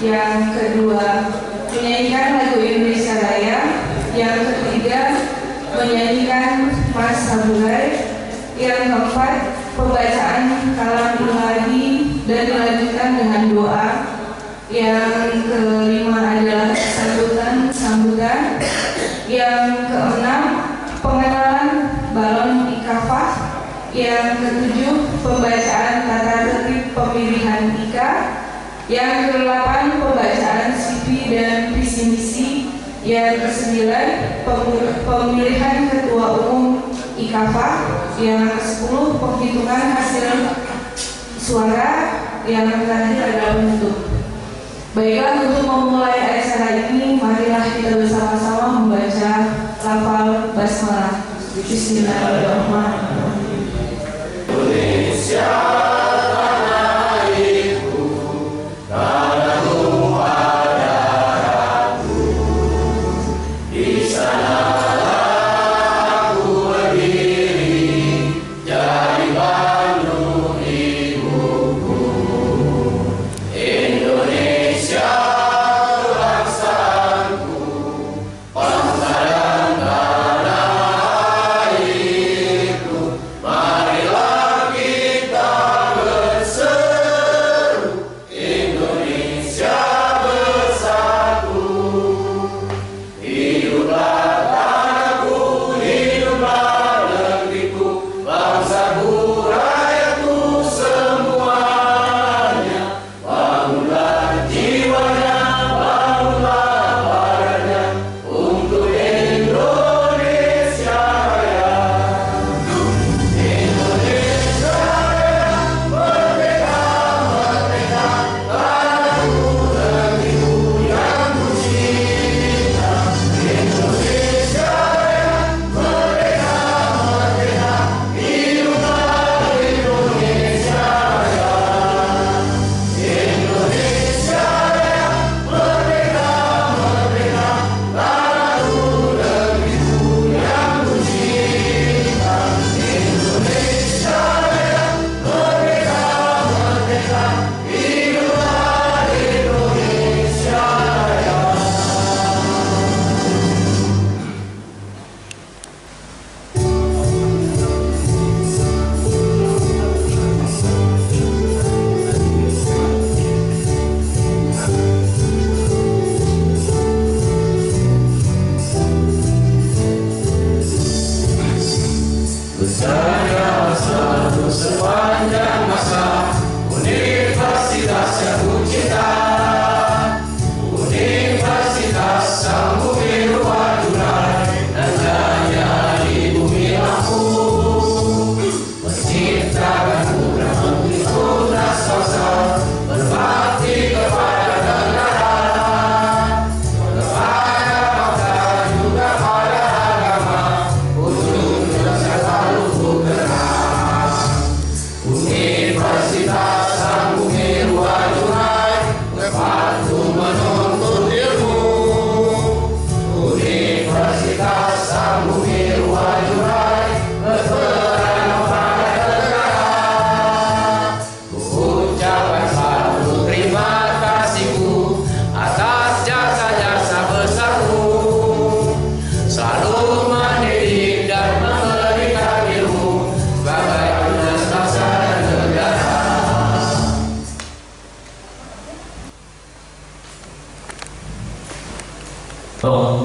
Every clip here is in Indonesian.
Yang kedua, menyanyikan lagu Indonesia Raya. Yang ketiga, menyanyikan Mas Saburai. Yang keempat, pembacaan kalam ilahi dan dilanjutkan dengan doa. Yang kelima adalah sambutan. Yang keenam, pengenalan balon ikafah. Yang ketujuh, pembacaan tata tertib pemilihan IKA. Yang kedelapan, pembacaan CV dan visi misi. Yang kesembilan, pemilihan ketua umum IKAFA. Yang ke-10, penghitungan hasil suara. Yang terakhir adalah penutup. Baiklah, untuk memulai acara ini, marilah kita bersama-sama membaca lafal basmalah. Bismillahirrahmanirrahim. Indonesia tanah airku, tanah tumpah darahku. Di sanalah aku berdiri, jadi Bandung ibuku. Indonesia bangsaku, bangsa dan tanah airku. Marilah kita berseru, Indonesia bersatu. Hiduplah tanahku, hiduplah negeriku, bangsaku, rakyatku semuanya. Bangunlah jiwanya, bangunlah badannya, untuk Indonesia Raya. Indonesia Raya, merdeka, merdeka, tanahku, negeriku yang kucinta. Indonesia Raya, merdeka, merdeka, hiduplah Indonesia Raya. Indonesia Raya, merdeka, merdeka, tanahku, negeriku yang kucinta. Indonesia Raya, merdeka, merdeka, hiduplah Indonesia Raya. Berjaya selalu sepanjang masa, Universitas yang ku cinta, Universitas Sang Bumi Ruwajurai, dan jaya di bumi Lampung. Menciptakan putra menteri putra bangsa, berbakti kepada negara, kepada bangsa juga pada agama, untuk Indonesia selalu bergerak. Universitas Sang Bumi Ruwajurai, membantu menuntut ilmu. Universitas Sang Bumi Ruwajurai, berperan pada negara. Ku ucapkan selalu terima kasihku atas jasa-jasa besarmu, selalu mendidik dan memberikan ilmu sebagai penerus bangsa dan negara. Oh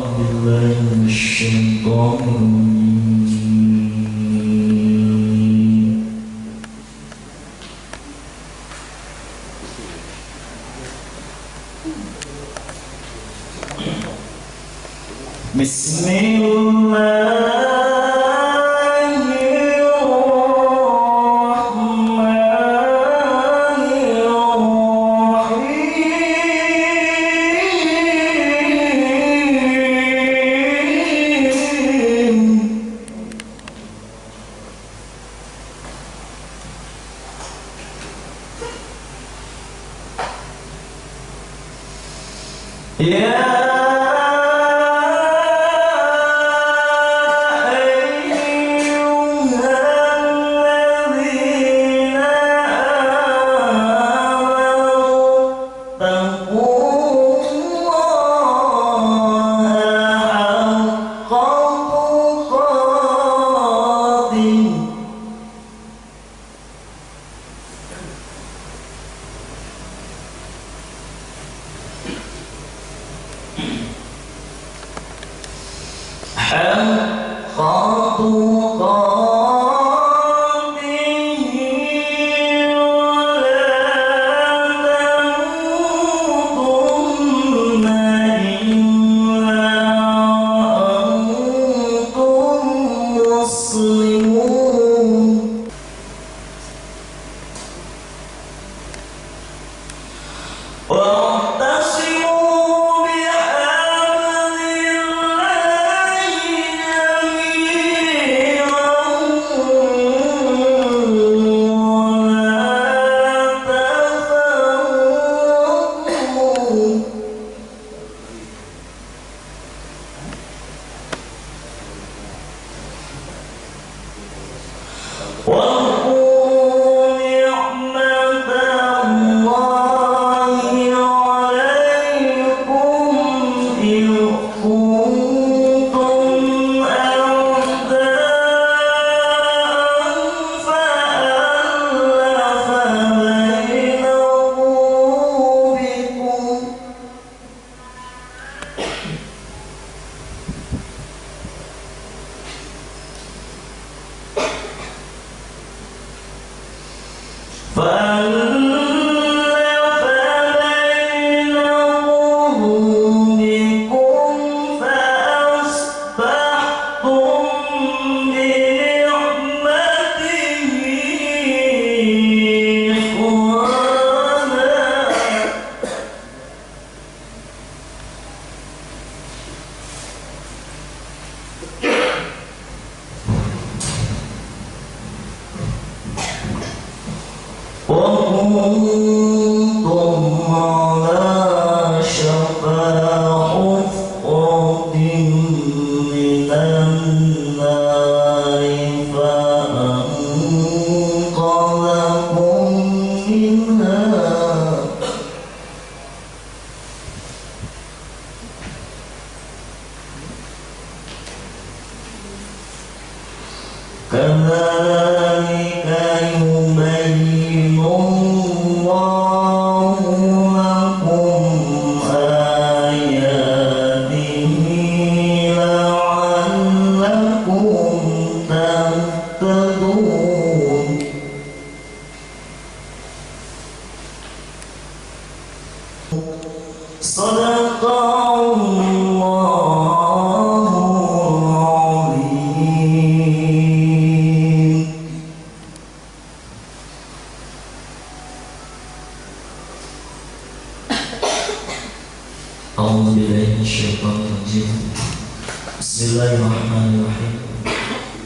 Bismillahirrahmanirrahim.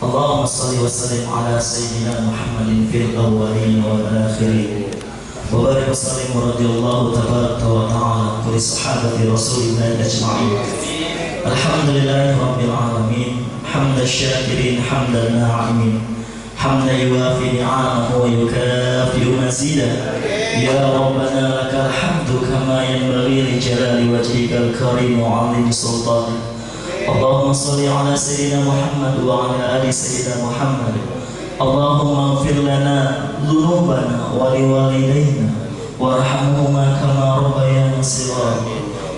Allahumma salli wa sallim ala sayyidina Muhammadin fil awwalin wal akhirin. Wa barik wa sallim radhiyallahu tabaraka wa ta'ala li sahabati Rasulillah ajma'in. Alhamdulillahi rabbil alamin. Hamdan syakirin hamdan na'imin. Hamdan yuwafi ni'amahu wa yukafi'u mazidah. Ya Rabbana lakal hamdu kama yanbaghi li jalali wajhikal karim wa 'azimi sultanik. Allahumma salli ala sayyidina Muhammad wa ala ali sayyidina Muhammad. Allahumma ighfir lana dhunubana wa liwalidayna warhamhuma kama rabbayana shighara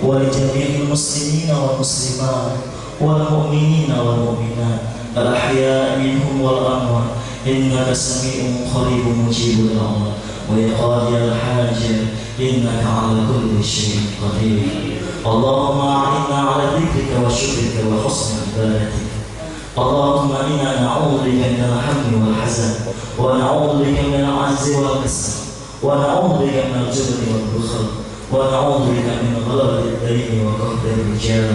wa li jami'il muslimina wal muslimat wal mu'minina wal mu'minat al ahya'i minhum wal amwat innaka sami'un qaribun mujibud da'wat wa ya qadiyal hajat innaka ala kulli syai'in qadir. Allahumma a'inna ala dhikrika wa syukrika wa husni ibadatik. Allahumma inna na'udzubika minal hammi wal hazan wa na'udzubika minal 'ajzi wal kasal wa na'udzubika minal jubni wal bukhl wa na'udzubika min ghalabati ad-dayn wa qahri ar-rijal.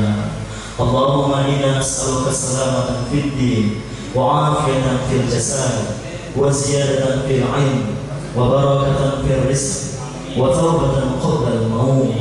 Allahumma inna nas'aluka salamatan fid din wa 'afiyatan fil jasad wa ziyadatan fil 'ilm wa barakatan fil rizq wa tawbatan qabla al-maut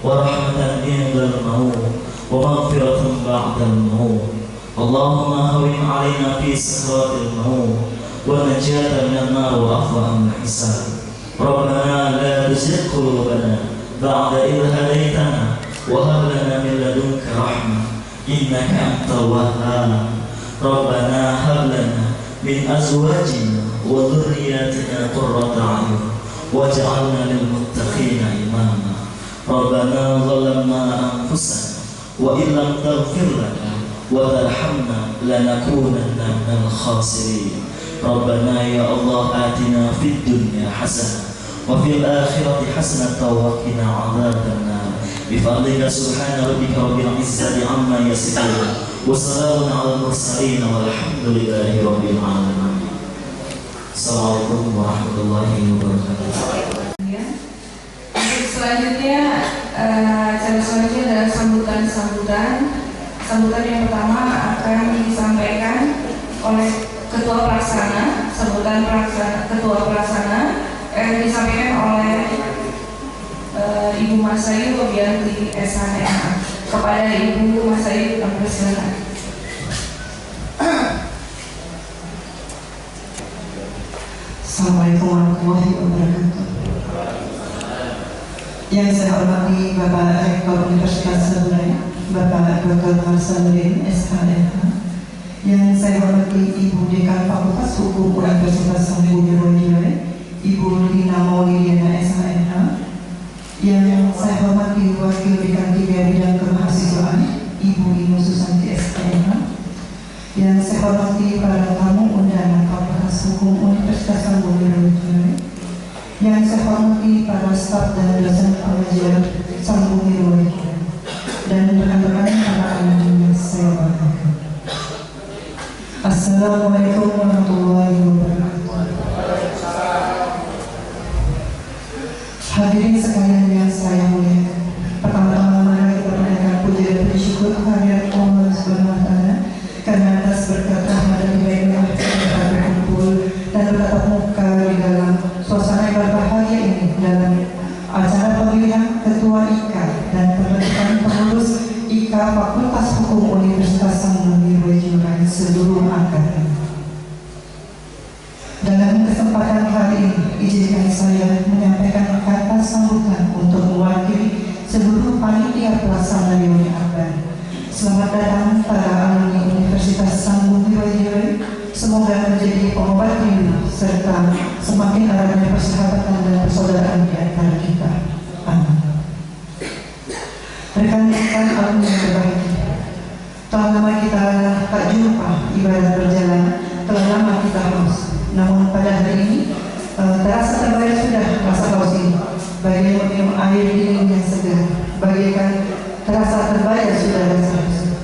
wa rahmatan inda al-maut wa maghfiratan ba'da al-maut. Allahumma hawwin 'alaina fi sakratil maut wa najatan minan nar wa afwan hisab. Rabbana la tuzigh qulubana ba'da idh hadaytana wa hab lana min ladunka rahmah innaka antal wahhab. Rabbana hab lana min azwajina wa dhurriyyatina qurrata a'yun waj'alna lil muttaqina imama. Rabbana zalamna anfusana wa illam taghfir lana وترحمنا لنكونن من الخاسرين. ربنا يا الله آتنا في الدنيا حسنة وفي الآخرة حسنة وقنا عذاب النار بفضلك سبحان ربك رب العزة عما يصفون وسلام على المرسلين والحمد لله رب العالمين. Assalamualaikum warahmatullahi wabarakatuh. Untuk selanjutnya, acara selanjutnya adalah sambutan yang pertama akan disampaikan oleh Ketua Pelaksana. Ketua Pelaksana disampaikan oleh Ibu Masayu Robianti SHMH. Kepada Ibu Masayu, kami persilakan. Assalamualaikum warahmatullahi wabarakatuh. Yang saya hormati Bapak Rektor Universitas Saburai, Bapak Dr. Marsaluddin SHMH. Yang saya hormati Ibu Dekan Fakultas Hukum Universitas Sambudi Rojiwe, Ibu Lina Maulidiana SHMH. Yang saya hormati Wakil Dekan 3 Bidang Kemahasiswaan, Ibu Inu Susanti SHMH. Yang saya hormati para tamu undangan Fakultas Hukum Universitas Sambudi Rojiwe. Yang saya hormati para staf dan dosen pengajar Sambudi Rojiwe. Dan rekan-rekan para alumni yang saya hormati. Assalamualaikum warahmatullahi wabarakatuh. Hadirin sekalian yang saya muliakan, pertama-tama mari kita panjatkan puji dan bersyukur kehadirat Allah Subhanahu wa Ta'ala karena atas berkat rahmat dan baiknya kita berkumpul dan bertatap muka di dalam suasana yang berbahagia ini dalam acara pemilihan Ketua IKA dan pembentukan pengurus IKA Fakultas Hukum Universitas Sambudi Rojiwe seluruh angkatan. Dalam kesempatan hari ini, izinkan saya menyampaikan kata sambutan untuk mewakili seluruh panitia pelaksana reuni akbar. Selamat datang para alumni Universitas Sambudi Rojiwe. Semoga menjadi pengobat rindu serta semakin eratnya persahabatan dan persaudaraan di antara kita. Amin. Rekan-rekan alumni yang berbahagia, telah lama kita tak jumpa, ibarat berjalan, telah lama kita haus. Namun pada hari ini terasa terbayar sudah rasa haus ini. Bagaikan minum air dingin yang segar, bagaikan terasa terbayar sudah rasa haus.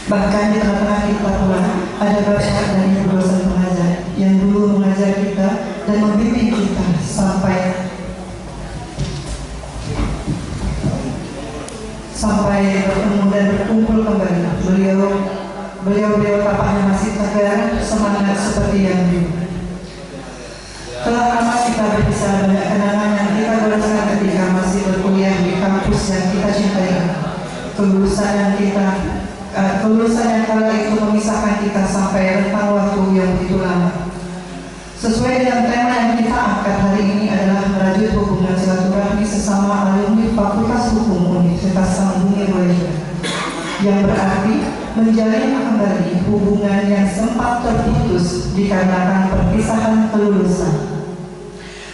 Bahkan di tengah-tengah kita pula ada bapak dan ibu dosen pengajar yang dulu mengajar kita dan membimbing kita sampai bertemu dan berkumpul kembali. Beliau tapaknya masih tegar, semangat seperti yang dulu. Telah lama kita berpisah, banyak kenangan yang kita goreskan ketika masih berkuliah di kampus yang kita cintai. Kelulusan yang kala itu memisahkan kita sampai rentang waktu yang begitu lama. Sesuai dengan tema yang kita angkat hari ini adalah merajut hubungan silaturahmi sesama alumni Fakultas Hukum Universitas Sambudi Rojiwe, yang berarti menjalin kembali hubungan yang sempat terputus dikarenakan perpisahan kelulusan.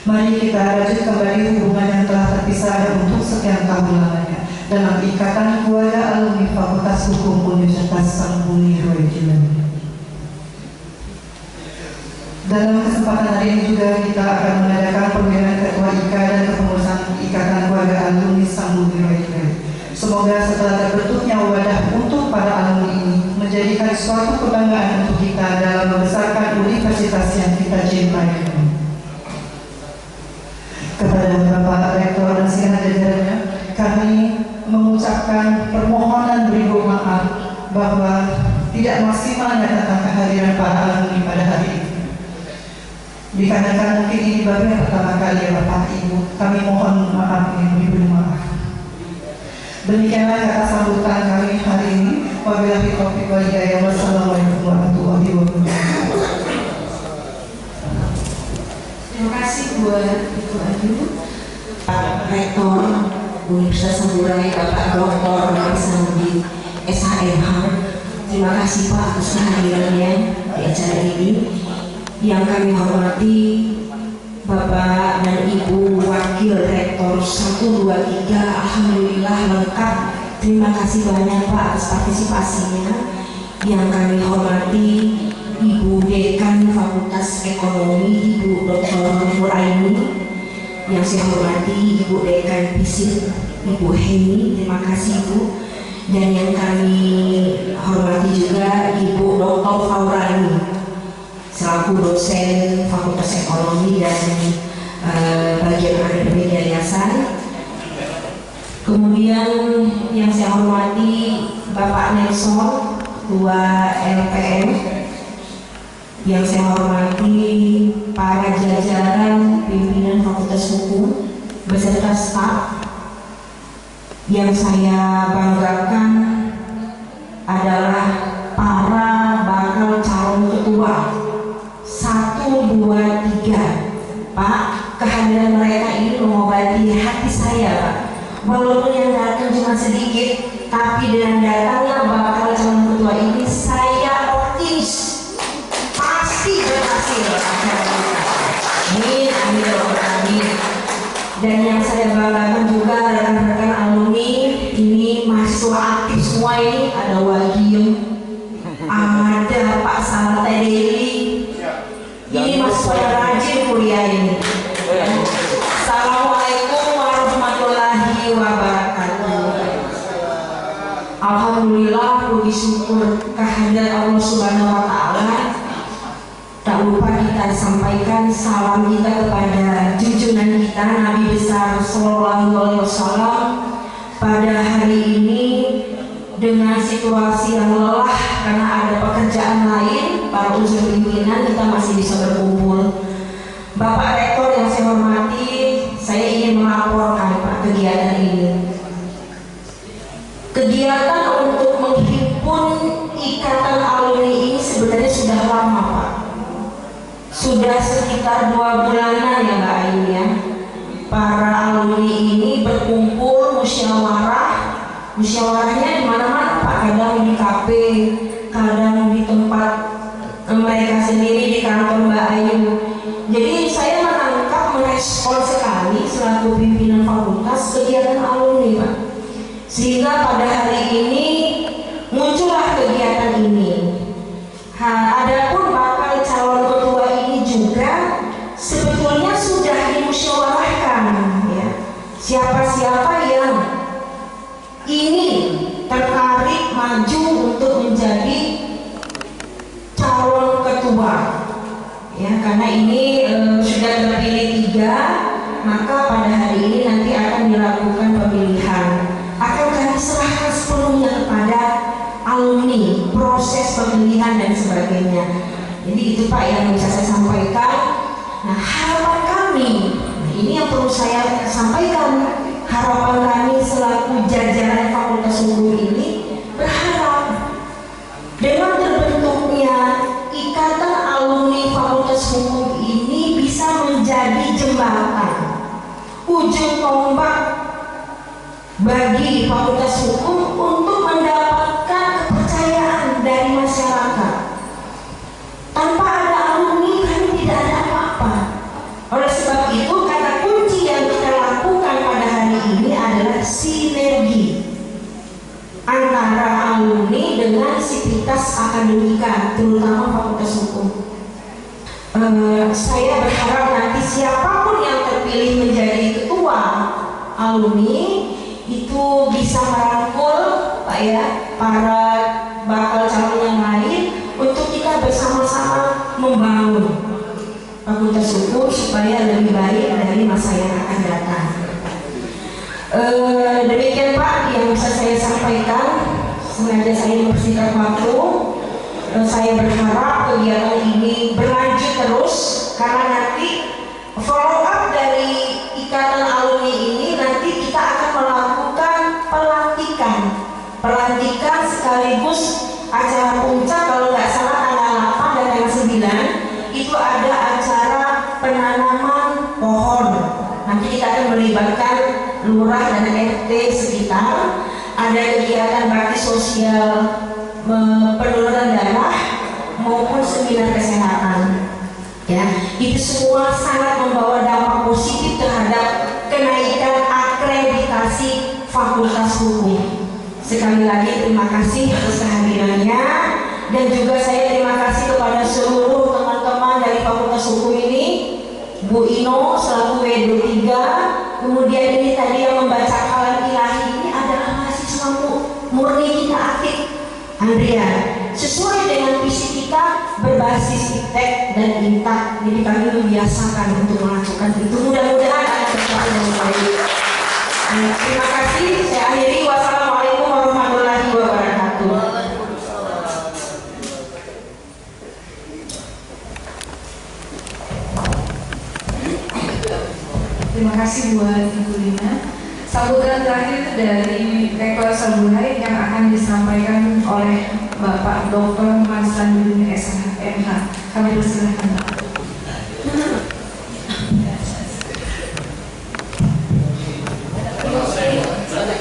Mari kita rajut kembali hubungan yang telah terpisah untuk sekian tahun lamanya dalam ikatan keluarga alumni Fakultas Hukum Universitas Sambudi Rojiwe. Dalam kesempatan hari ini juga kita akan mengadakan pemilihan Ketua IKA dan kepengurusan Ikatan Keluarga Alumni Sambudi Rojiwe. Semoga setelah terbentuknya wadah untuk para alumni ini menjadikan suatu kebanggaan untuk kita dalam membesarkan universitas yang kita cintai. Kepada Bapak Rektor dan segenap jajarannya, kami mengucapkan permohonan beribu maaf bahwa tidak maksimalnya tentang kehadiran para alumni pada hari ini. Dikarenakan mungkin ini baru yang pertama kali ya Bapak Ibu, kami mohon maaf ini beribu maaf. Demikianlah kata sambutan kami hari ini. Wabillahi taufiq wal hidayah. Wassalamualaikum warahmatullahi wabarakatuh. Terima kasih buat Ibu Ayu. Rektor Universitas Saburai, Bapak Dr. Marsaluddin SHMH. Terima kasih Pak atas kehadirannya di acara ini. Yang kami hormati Bapak dan Ibu Wakil Rektor 123, alhamdulillah lengkap Terima kasih banyak Pak atas partisipasinya. Yang kami hormati Ibu Dekan Fakultas Ekonomi, Ibu Dr. Nuraini. Yang saya hormati Ibu Dekan Fisik, Ibu Heni, terima kasih Bu. Dan yang kami hormati juga Ibu Dr. Faurani selaku dosen Fakultas Ekonomi dan bagian akademik yayasan. Kemudian yang saya hormati Bapak Nelson, Ketua LPM. Yang saya hormati para jajaran pimpinan Fakultas Hukum beserta staf. Yang saya banggakan adalah para bakal calon ketua 1, 2, 3. Pak, kehadiran mereka ini mengobati hati saya, Pak. Walaupun yang datang cuma sedikit, tapi dengan datangnya bakal calon ketua ini saya optimis pasti berhasil. Amin, amin, amin. Dan yang saya banggakan juga rekan-rekan alumni ini mahasiswa aktif semua ini. Ada Wagiem, ada Pak Salatedeli. Ini mahasiswa yang rajin kuliah ini. Assalamualaikum warahmatullahi wabarakatuh. Alhamdulillah, puji syukur kehadirat Allah Subhanahu wa Ta'ala. Tak lupa kita sampaikan salam kita kepada junjungan kita Nabi besar Sallallahu Alaihi Wasallam pada hari ini dengan situasi yang lelah karena ada pekerjaan lain. Para unsur pimpinan kita masih bisa berkumpul. Bapak Rektor yang saya hormati, saya ingin melaporkan Pak kegiatan ini. Kegiatan untuk menghimpun ikatan alumni ini sebenarnya sudah lama Pak. Sudah sekitar 2 bulanan ya Mbak Ayu ya. Para alumni ini berkumpul musyawarahnya di mana-mana Pak. Kadang di kafe, kadang di tempat mereka sendiri di kantor Mbak Ayu. Jadi saya merespon sekali selaku pimpinan fakultas kegiatan alumni Pak. Sehingga pada hari ini muncullah kegiatan ini. Adapun bakal calon ketua ini juga sebetulnya sudah dimusyawarahkan ya. Siapa-siapa yang ingin tertarik maju untuk menjadi calon ketua ya, karena ini sudah terpilih 3, maka pada hari ini nanti akan dilakukan pemilihan. Akan kami serahkan sepenuhnya kepada alumni, proses pemilihan dan sebagainya. Jadi itu Pak yang bisa saya sampaikan. Nah, harapan kami, ini yang perlu saya sampaikan, harapan kami selaku jajaran Fakultas Hukum ini berharap dengan terbentuknya ikatan alumni Fakultas Hukum ini bisa menjadi jembatan, ujung tombak bagi Fakultas Hukum untuk mendapatkan kepercayaan dari masyarakat. Tanpa ada alumni kami tidak ada apa-apa. Oleh sebab itu kata kunci yang kita lakukan pada hari ini adalah sinergi antara alumni dengan sivitas akademika, terutama Fakultas Hukum. Saya berharap nanti siapapun yang terpilih menjadi ketua alumni itu bisa merangkul Pak ya, para bakal calon yang lain untuk kita bersama-sama membangun Fakultas Hukum supaya lebih baik dari masa yang akan datang. Demikian Pak yang bisa saya sampaikan. Sengaja saya mempersingkat waktu. Saya berharap kegiatan ini berlanjut terus karena nanti follow up dari ikatan alumni ini nanti kita akan melakukan pelantikan sekaligus acara puncak, kalau nggak salah tanggal 8 dan tanggal 9 itu ada acara penanaman pohon. Nanti kita akan melibatkan lurah dan RT sekitar, ada kegiatan bakti sosial, penurunan darah maupun seminar kesehatan. Ya, itu semua sangat membawa dampak positif terhadap kenaikan akreditasi Fakultas Hukum. Sekali lagi terima kasih atas kehadirannya, dan juga saya terima kasih kepada seluruh teman-teman dari Fakultas Hukum ini, Bu Ino selaku W23, kemudian ini tadi yang membaca kalam ilahi ini adalah mahasiswa murni kita aktif, Andrea, sesuai dengan visi kita berbasis iptek dan intak. Jadi kami membiasakan untuk melakukan itu. Mudah-mudahan ada sesuatu yang baik. Terima kasih. Saya akhiri. Wassalamualaikum warahmatullahi wabarakatuh. Terima kasih buat Ibu Lina. Sambutan terakhir dari Rektor Saburai yang akan disampaikan oleh Bapak Dr. Marsanudin SMH. Kami persilahkan Pak.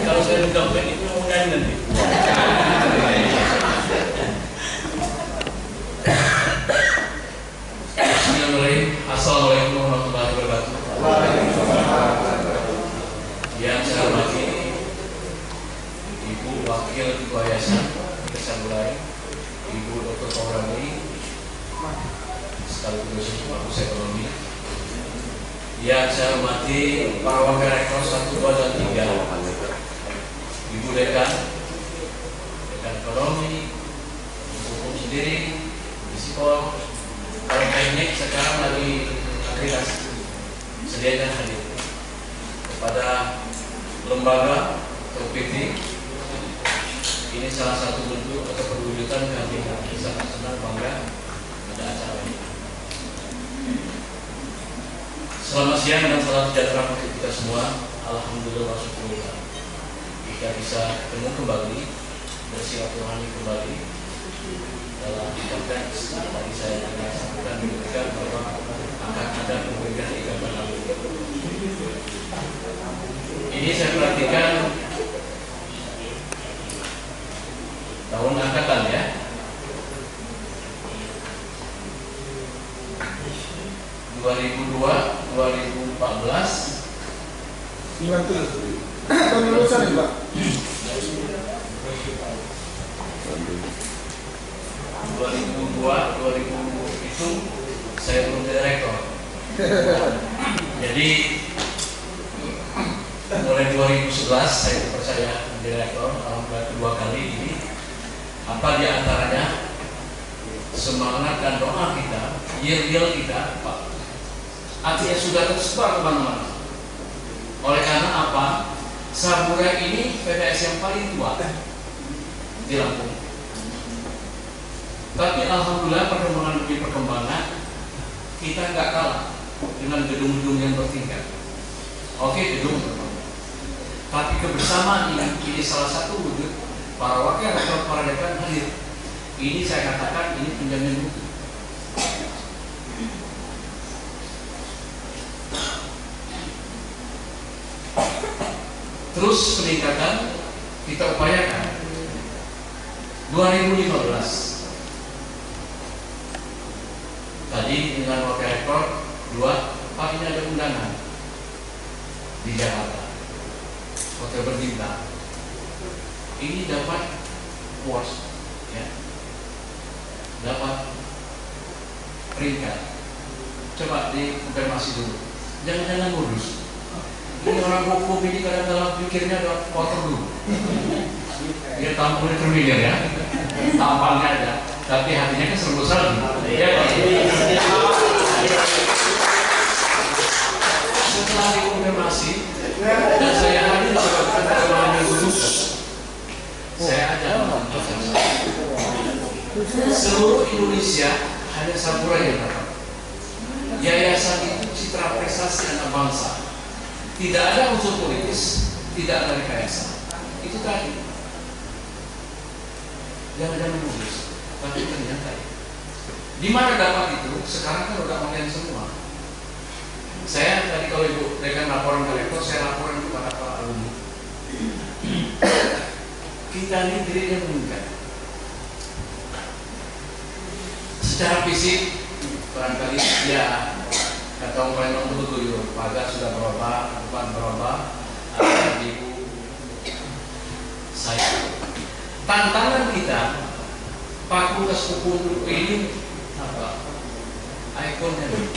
Kalau saya dokter itu mungkin nanti. Assalamualaikum warahmatullahi wabarakatuh. Yang saya hormati Ibu Wakil Ketua Yayasan Saburai, Ibu Dr. Paurani, sekaligus Fakultas Ekonomi. Yang saya hormati para wakil rektor 1, 2, dan 3, Ibu Dekan Ekonomi, Hukum sendiri, Psikol, kalau teknik sekarang lagi akreditasi, sediakan hadir kepada lembaga PT. Ini salah satu bentuk atau perwujudan kami sangat senang bangga ada acara ini. Selamat siang dan salam sejahtera untuk kita semua. Alhamdulillah syukur kita bisa ketemu kembali, bersilaturahmi kembali dalam konteks tadi saya sampaikan memberikan bahwa akan ada pemberian ikatan amal. Ini saya perhatikan tahun angkatan ya. 2002, 2014. Tahun lulusan ya, Pak? 2002, 2000 itu saya belum jadi rektor. Jadi mulai 2011 saya dipercaya menjadi rektor, alhamdulillah kedua kali ini. Apa diantaranya semangat dan doa kita, yel-yel kita, Pak, artinya sudah tersebar kemana-mana. Oleh karena apa? Saburai ini PTS yang paling tua di Lampung. Tapi alhamdulillah perkembangan demi perkembangan kita nggak kalah dengan gedung-gedung yang bertingkat. Oke, gedung berkembang. Tapi kebersamaan ini salah satu wujud para wakil rektor, para dekan hadir. Ini saya katakan ini penjamin mutu. Terus peningkatan kita upayakan. 2015 tadi dengan wakil rektor 2, Pak, ini ada undangan di Jakarta, hotel berbintang. Ini dapat puas, ya, dapat peringkat. Coba dikonfirmasi dulu, jangan ngurus. Ini orang hukum ini kadang-kadang pikirnya ada kotor dulu. Dia tampangnya terminir ya, tampangnya ada, tapi hatinya kan serba salah. Ya, setelah dikonfirmasi dan saya hadir sebagai ketua guru, saya ajak seluruh Indonesia hanya Saburai yang dapat. Yayasan itu citra prestasi anak bangsa. Tidak ada unsur politis, tidak ada rekayasa. Itu tadi. Jangan menulis, tapi ternyata di mana dapat itu? Sekarang kan udah online semua. Saya tadi kalau Ibu dekan laporan ke rektor, saya laporan kepada Pak alumni. Kita ini dirinya meningkat. Secara fisik barangkali ya kata orang betul ya, pagar sudah berubah, depan berubah, Ibu saya tantangan kita Fakultas Hukum ini apa? Ikonnya nih.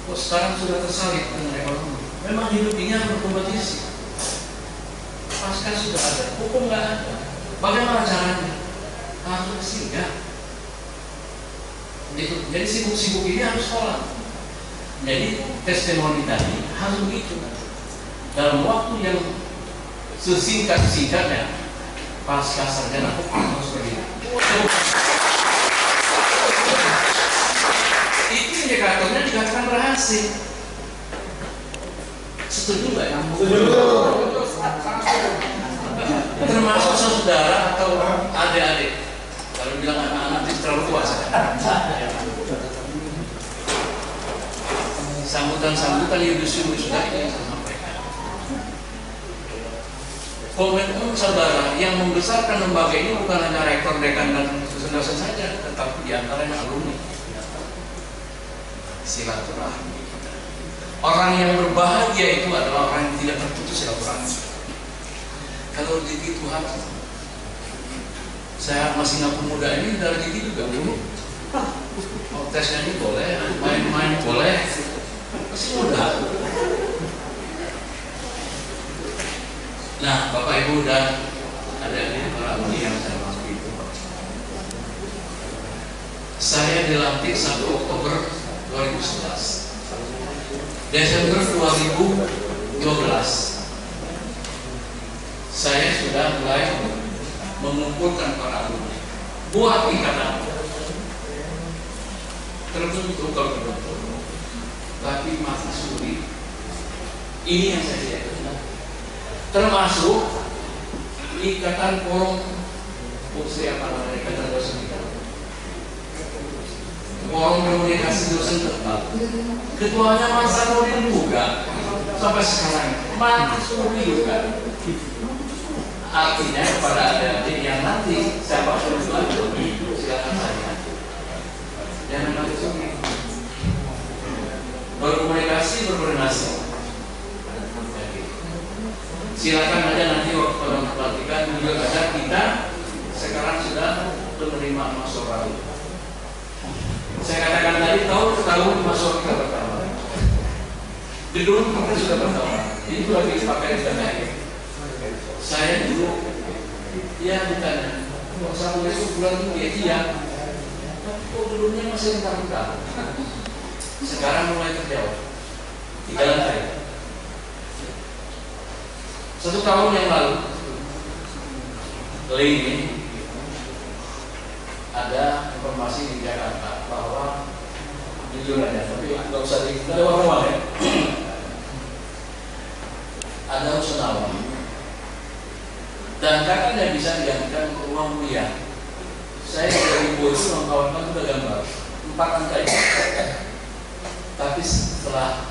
Kok sekarang sudah tersalib dengan ekonomi? Memang hidup ini harus berkompetisi. Pasca sudah ada, hukum nggak ada. Bagaimana caranya? Harus singgah. Jadi sibuk-sibuk ini harus sekolah. Jadi testimoni tadi harus begitu. Dalam waktu yang sesingkat-singkatnya, pasca sarjana hukum harus begitu. Itu indikatornya dikatakan berhasil. Setuju nggak ya? Termasuk saudara atau adik-adik. Kalau bilang anak-anak itu terlalu tua saya. Sambutan Yudhistira sudah ini saya sampaikan. Komitmen saudara yang membesarkan lembaga ini bukan hanya rektor, dekan, dan dosen-dosen saja, tetapi diantaranya alumni. Silaturahmi. Orang yang berbahagia itu adalah orang yang tidak terputus silaturahmi. Kalau rezeki Tuhan, saya masih ngaku muda ini dari rezeki juga dulu. Oh, tesnya ini boleh, main-main boleh, masih muda. Nah, Bapak Ibu dan adik-adik para ahli yang saya maksud itu, saya dilantik 1 Oktober 2011. Desember 2012 saya sudah mulai mengumpulkan para alumni, buat ikatan terbentuk kalau terbentuk, tapi masih sulit. Ini yang saya lihat, termasuk ikatan forum fungsi apa namanya, ikatan dosen kita, forum komunikasi dosen tetap, ketuanya Mas Sarudin juga sampai sekarang masih sulit juga. Artinya kepada adik-adik yang nanti siapa suruh lanjut, silakan saja. Jangan langsung berkomunikasi, berkoordinasi. Silakan aja nanti waktu pelatihan juga ada kita sekarang sudah menerima masuk baru. Saya katakan tadi tahun ke tahun masuk kita bertambah. Gedung kita sudah bertambah. Itu lagi pakai dana. Saya dulu, ya ditanya, kok saya besok bulan ini iya, kok dulunya masih rendah-rendah. Sekarang mulai terjawab, 3 lantai. 1 tahun yang lalu, ini ada informasi di Jakarta bahwa jujur aja, tapi nggak usah dibawa ya. Ada usahawan dan katanya bisa diangkat ke ruang mulia. Saya dari ibu itu mengkawankan sudah gambar 4 lantai, tapi setelah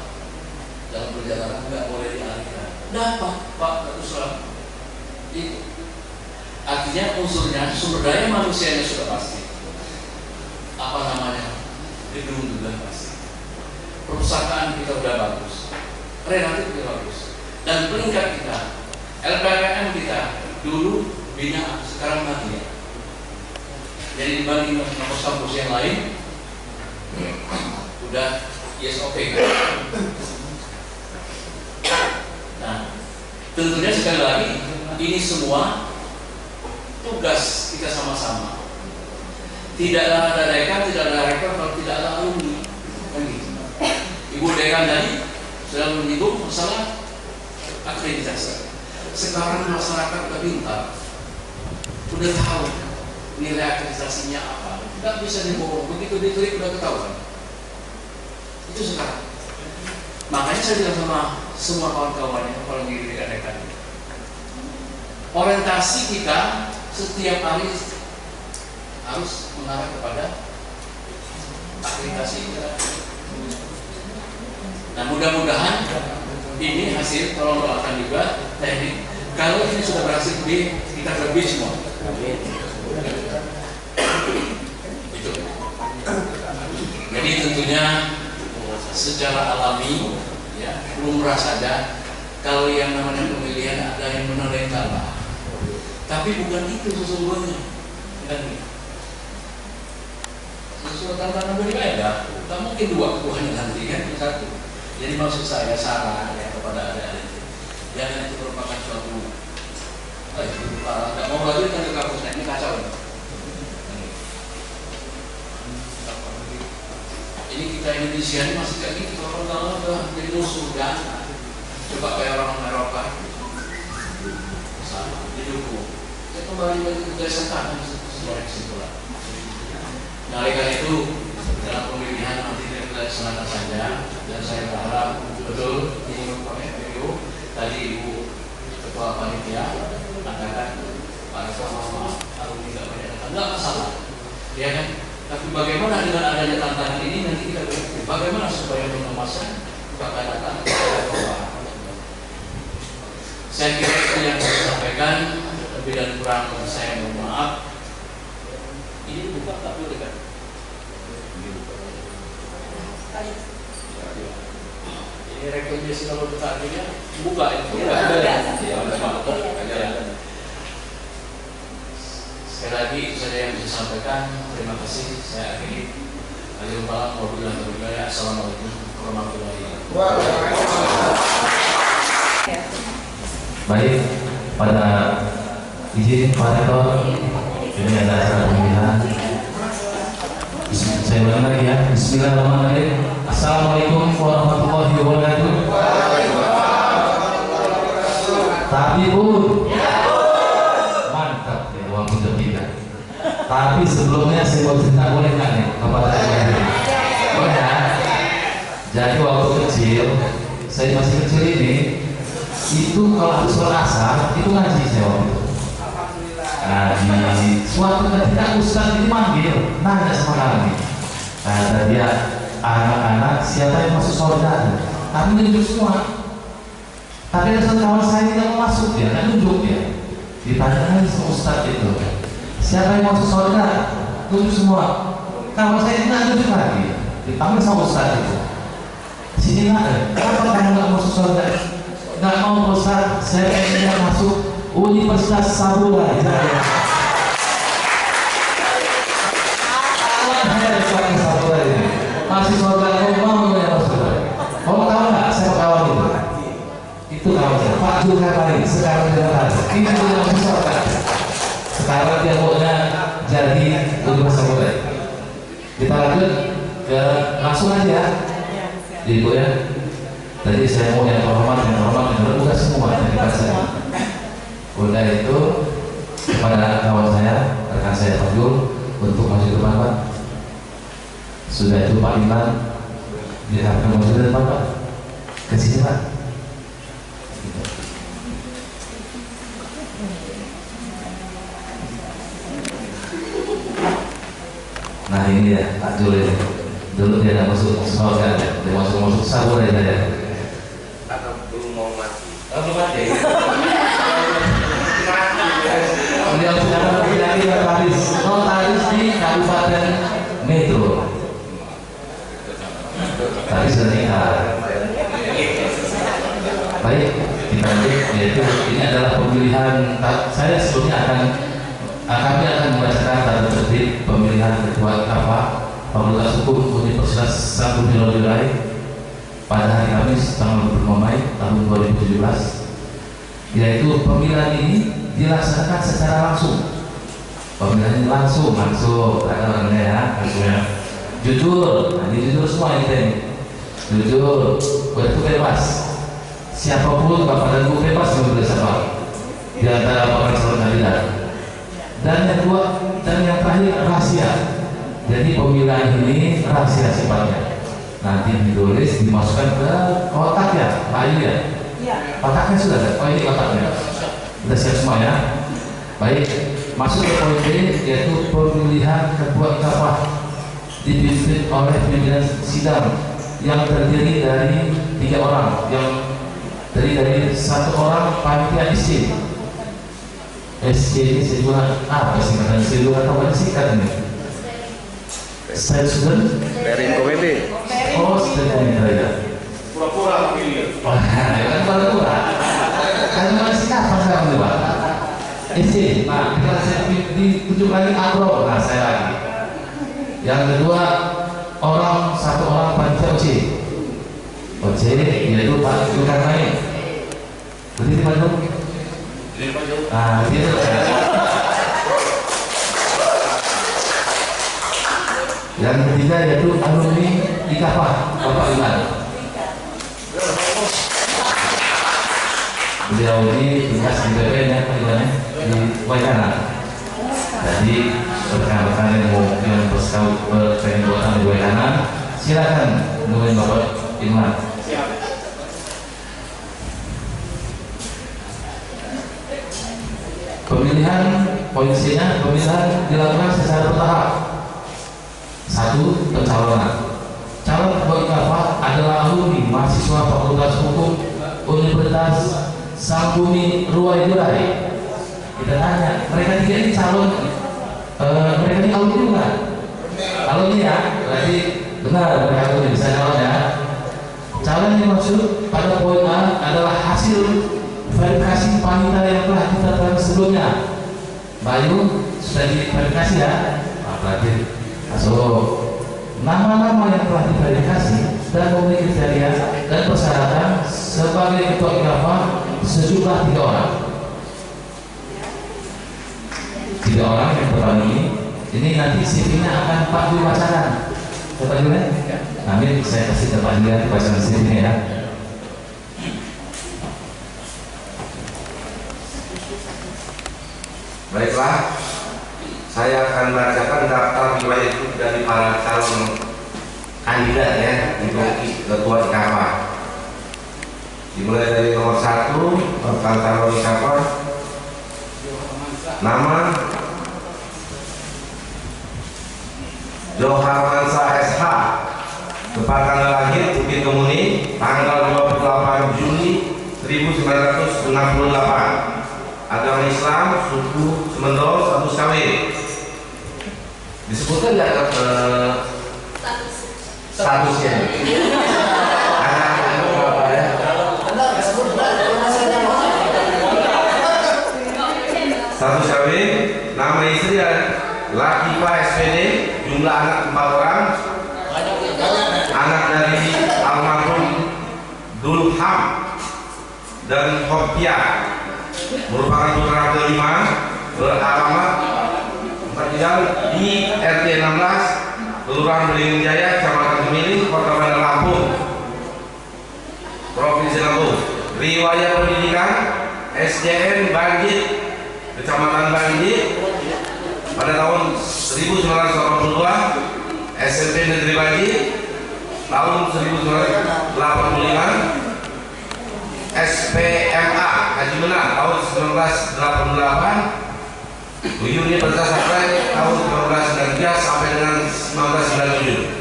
dalam perjalanan nggak boleh dialihkan. Dapat Pak Ketua itu artinya unsurnya sumber daya manusianya sudah pasti. Apa namanya, gedung juga pasti. Perusahaan kita sudah bagus, relatif sudah bagus, dan peringkat kita, LPPM kita dulu bina, sekarang mati ya. Jadi dibanding kampus-kampus yang lain, udah ISOP kan. Nah, tentunya sekali lagi ini semua tugas kita sama-sama. Tidak ada dekan, tidak ada rektor, kalau tidak ada alumni. Kan gitu. Ibu dekan tadi sudah menyinggung masalah akreditasi. Sekarang masyarakat udah pintar, udah tahu nilai akreditasinya apa. Tidak bisa dibohong, begitu ditulis udah ketahuan. Itu sekarang. Makanya saya bilang sama semua kawan-kawan yang kalau diri dekan, orientasi kita setiap hari harus mengarah kepada akreditasi kita. Nah, mudah-mudahan ini hasil, tolong doakan juga teknik. Kalau ini sudah berhasil, kita lebih semua. Itu. Jadi tentunya secara alami, ya, lumrah saja. Kalau yang namanya pemilihan ada yang menang dan kalah. Tapi bukan itu sesungguhnya. Dan sesuatu tantangan berbeda. Tak mungkin dua ketuhanan nanti kan satu. Jadi maksud saya saran ya kepada adik-adik, jangan itu merupakan suatu nggak mau lagi kan ke kampusnya ini kacau. Ini kita Indonesia ini masih kayak gitu, kalau udah jadi musuh kan. Coba kayak orang Eropa, sama didukung. Saya kembali ke kesetaraan sesuai kesimpulan. Nah, oleh karena itu dalam pemilihan nanti kita laksanakan saja, dan saya berharap betul ini Ibu tadi Ibu Ketua Panitia katakan pada sama alumni tidak banyak datang, nggak masalah, ya kan? Tapi bagaimana dengan adanya tantangan ini nanti kita berpikir bagaimana supaya mengemaskan bakal datang. Saya kira itu yang saya sampaikan, lebih dan kurang saya mohon maaf. Ini buka tak boleh kan? Ini rekomendasi kalau kita akhirnya buka itu. Sekali lagi itu saja yang bisa sampaikan. Terima kasih. Saya akhiri. Assalamualaikum warahmatullahi wabarakatuh. Baik, pada izin Pak Rektor, ini ada acara pemilihan. Saya ulang lagi ya. Bismillahirrahmanirrahim. Assalamualaikum warahmatullahi wabarakatuh. Tapi pun mantap ya uang ketiga. Tapi sebelumnya saya mau cerita, boleh nggak nih kepada saya? Boleh ya? Jadi waktu kecil, saya masih kecil ini, itu kalau habis sholat asar itu ngaji saya waktu itu. Nah, di suatu ketika Ustaz itu manggil, nanya sama kami. Kata dia, anak-anak siapa yang masuk surga? Kami nunjuk semua. Tapi ada satu kawan saya tidak mau masuk, dia kan nunjuk dia. Ditanya lagi sama Ustaz itu, siapa yang masuk surga? Nunjuk semua. Kawan saya tidak nunjuk lagi. Dipanggil sama Ustaz itu. Sini nak, kenapa kamu nggak masuk surga? Nggak mau Ustaz, saya ingin masuk Universitas Saburai. Masih surga, kamu mau ya masuk? Kamu tahu nggak siapa kawan itu? Itu kawan saya, Pak Zulkarnain. Sekarang dia berada. Ini dia masuk surga. Sekarang dia maunya jadi Universitas Saburai. Kita lanjut ke langsung aja, Ibu ya. Tadi saya mau yang terhormat, udah semua yang dikasih. Udah itu kepada kawan saya, rekan saya Fadul untuk masuk ke depan Pak. Sudah itu Pak Iman diharapkan masuk ke depan Pak. Ke sini Pak. Nah ini ya Pak Jul ini. Dulu dia tidak masuk surga, dia masuk sabur ya saya. Belum mau mati. Belum mati. Beliau sudah menjadi notaris di Kabupaten Metro. Tadi sudah nikah. Baik, kita lanjut. Yaitu ini adalah pemilihan. Saya sebelumnya kami akan membacakan tata tertib pemilihan ketua Fakultas Hukum Universitas Sanggup Nilai pada hari Kamis tanggal 25 Mei tahun 2017. Yaitu pemilihan ini dilaksanakan secara langsung. Pemilihan ini langsung kata-katanya ya, langsungnya. Jujur, nah ini jujur semua ini. Jujur, itu bebas. Siapapun Bapak dan Ibu bebas memilih siapa di antara bakal calon kandidat. Dan yang kedua dan yang terakhir rahasia. Jadi pemilihan ini rahasia sifatnya. Nanti ditulis, dimasukkan ke kotak ya, Pak Ayu ya. Kotaknya sudah ada. Oh ini kotaknya. Sudah siap semua ya. Baik, masuk ke poin B, yaitu pemilihan ketua IKAPA dipimpin oleh pimpinan sidang yang terdiri dari 3 orang, yang dari 1 orang panitia SC. SC ini saya juga apa sih katanya? Saya juga tahu singkat ini. Saya sudah Dari komite. oh sudah ya. Pura-pura pilih. Wah, kan pura-pura. Kan masih kapan sekarang nih Pak? SC. Nah, kita ditunjuk lagi agro. Nah, saya lagi. Yang kedua satu orang panitia OC yaitu Pak Zulkarnain. Berdiri Pak Zul. Nah, dia yang ketiga yaitu alumni IKAPA Bapak Iman. Beliau ini tugas di BPN ya Pak Iman di Waikana. Jadi rekan-rekan yang pengen buatan di Waikana, silakan menemui Bapak Iman. Pemilihan polisinya dilakukan secara bertahap. 1. Pencalonan. Calon ketua IKAPA adalah alumni mahasiswa Fakultas Hukum Universitas Sambumi Ruwai Durai. Kita tanya, mereka tiga ini calon, mereka ini alumni bukan? Alumni ya, berarti benar mereka alumni bisa calon ya. Calon yang maksud pada poin A adalah hasil verifikasi panitia yang telah ditetapkan sebelumnya. Bayu sudah diverifikasi ya, berarti nama-nama yang telah diverifikasi dan memenuhi kriteria dan persyaratan sebagai ketua IKAPA sejumlah 3 orang. 3 orang yang pertama ini nanti CV-nya akan Pak Ju bacakan. Pak Ju ya? Amin, saya kasih ke Pak Ju bacakan CV-nya ya. Baiklah, saya akan bacakan daftar riwayat hidup dari para calon kandidat ya untuk ketua IKAPA. Dimulai dari nomor 1, bakal calon IKAPA. Nama Joharmansa SH, tempat tanggal lahir Bukit Kemuni, tanggal 28 Juli 1968. Agama Islam, suku Semendol, status kawin. Disebutkan nggak statusnya? Status kawin, nama istri Latifah SPD, jumlah anak 4 orang, anak dari almarhum Dulham dan Hopiah, merupakan putra kelima, beralamat tinggal di RT 16 Kelurahan Beringin Jaya, Kecamatan Gemili, Kota Bandar Lampung, Provinsi Lampung. Riwayat pendidikan SDN Banjit, Kecamatan Banjit pada tahun 1982, SMP Negeri Banjit tahun 1985, SPMA Haji Menang tahun 1988, Universitas Sakai tahun 1993 sampai dengan 1997.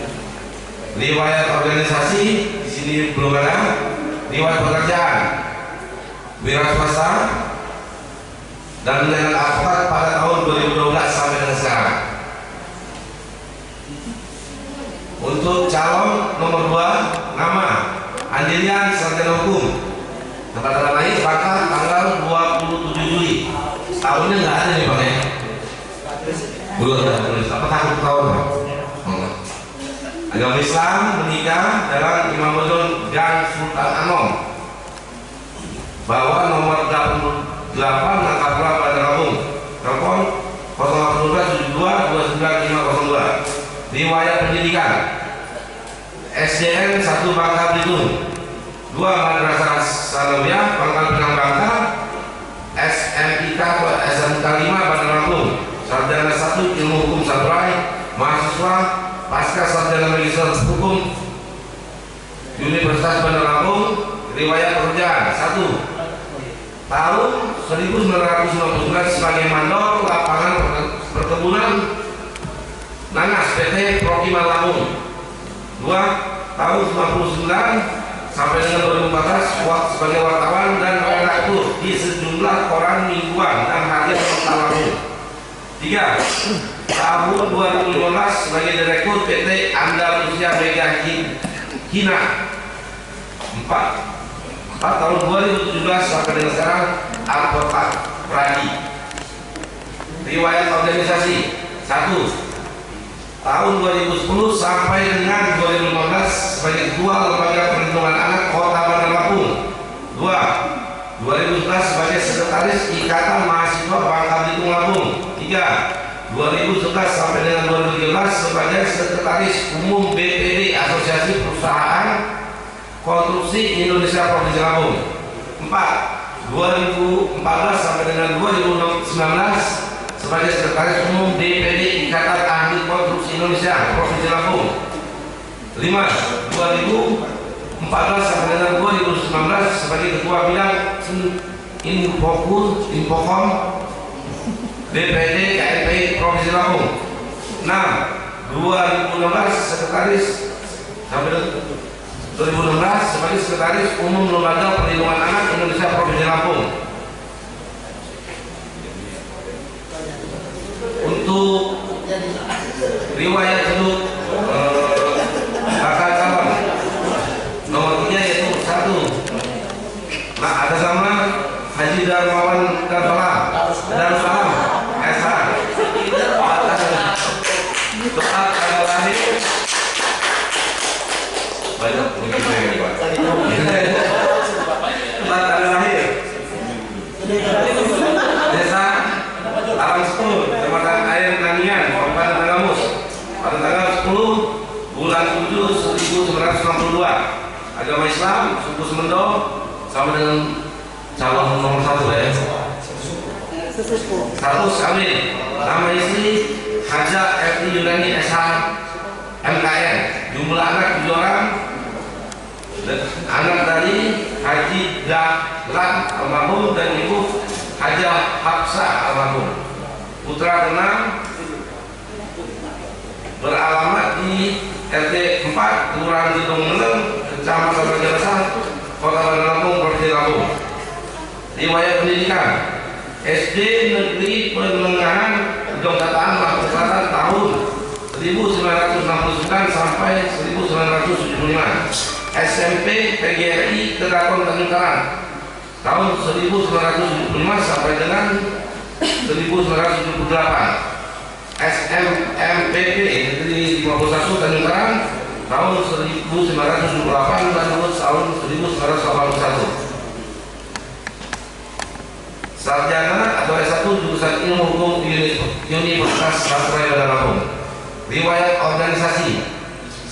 Riwayat organisasi di sini belum ada. Riwayat pekerjaan wira swasta dan dengan advokat pada tahun 2012 sampai dengan sekarang. Untuk calon nomor 2, nama Andilian Sarjana Hukum, tempat tanggal lahir bakal tanggal 27 Juli. Tahunnya nggak ada nih Bang ya? Belum ada tulis. Apa takut tahun? Agama Islam, menikah dalam Imam Bodon Gang Sultan Anom. Bawa nomor 88 angka pulang pada Lampung. Telepon 0812 29502. Riwayat pendidikan SDN 1 Bangka Belitung, 2 Madrasah Salawiyah Pangkal Pinang Bangka, SMIK SMK 5 Bandar Lampung, sarjana 1 ilmu hukum Saburai, mahasiswa pasca sarjana magister hukum Universitas Bandar Lampung. Riwayat pekerjaan 1 tahun 1999 sebagai mandor lapangan perkebunan nanas PT Prokimal Lampung. 2 tahun 99 sampai dengan 2014 sebagai wartawan dan redaktur di sejumlah koran mingguan dan harian kota Lampung. 3 tahun 2015 sebagai direktur PT Andalusia Mega Hina. 4 tahun 2017 sampai dengan sekarang advokat Pradi. Riwayat organisasi 1. Tahun 2010 sampai dengan 2015 sebagai Ketua Lembaga Perlindungan Anak Kota Bandar Lampung. 2. 2011 sebagai Sekretaris Ikatan Mahasiswa Bangka Belitung Lampung. 3. 2011 sampai dengan 2013 sebagai Sekretaris Umum BPD Asosiasi Perusahaan Konstruksi Indonesia Provinsi Lampung. 4. 2014 sampai dengan 2019 sebagai Sekretaris Umum DPD Ikatan Ahli Konstruksi Indonesia Provinsi Lampung. 5. 2014 sampai dengan 2019 sebagai Ketua Bidang Infocom DPD KNPI Provinsi Lampung. 6. 2016 Sekretaris sampai dengan 2016 sebagai Sekretaris Umum Lembaga Perlindungan Anak Indonesia Provinsi Lampung. Untuk riwayat hidup bakal calon nomor 3 yaitu 1. Nah, ada sama Haji Darmawan Darsalam SH. Tempat tanggal lahir banyak begitu Pak. Tempat tanggal lahir Desa Arangspur, Kecamatan Air Nanian, Kabupaten Tanggamus, pada tanggal 10 bulan 7 1962. Agama Islam, suku Semendo, sama dengan calon nomor 1 ya. Status kawin, nama istri Haja F.I. Yunani SH MKN, jumlah anak 7 orang, anak dari Haji Dahlan almarhum dan ibu Haja Hafsah almarhum. Putra keenam beralamat di RT 4 Kelurahan Gedung Meneng, Kecamatan Raja Kota Bandar Lampung, Provinsi Lampung. Riwayat pendidikan SD Negeri Penenggahan Gedong Kataan Lampung Selatan tahun 1969 sampai 1975. SMP PGRI Keraton Tanjung Karang tahun 1975 sampai dengan 1978. SMMPP Negeri 51 Tanjung Karang tahun 1978 dan lulus tahun 1981. Sarjana atau S1 jurusan Ilmu Hukum Universitas Sastraya Bandar Lampung. Riwayat organisasi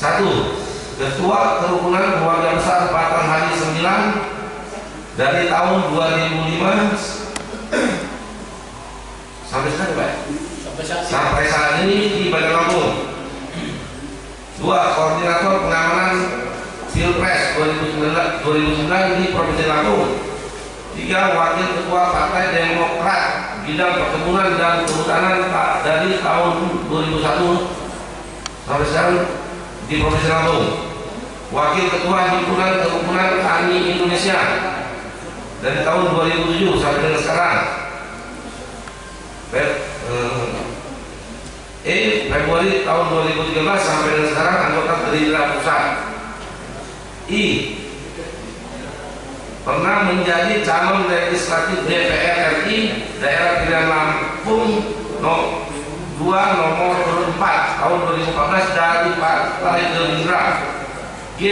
1. Ketua Kerukunan Keluarga Besar Batang Hari 9 dari tahun 2005 sampai sekarang Pak? Sampai saat ini di Bandar Lampung. 2. Koordinator Pengamanan Pilpres 2009 di Provinsi Lampung. 3. Wakil Ketua Partai Demokrat Bidang Perkebunan dan Kehutanan dari tahun 2001 sampai sekarang di Provinsi Lampung. Wakil Ketua Himpunan Kerukunan Tani Indonesia dari tahun 2007 sampai dengan sekarang. Februari tahun 2013 sampai dengan sekarang anggota Gerindra Pusat. I. Pernah menjadi calon legislatif DPR RI daerah pilihan Lampung No. 2 nomor 4 tahun 2014 dari Partai Gerindra. G.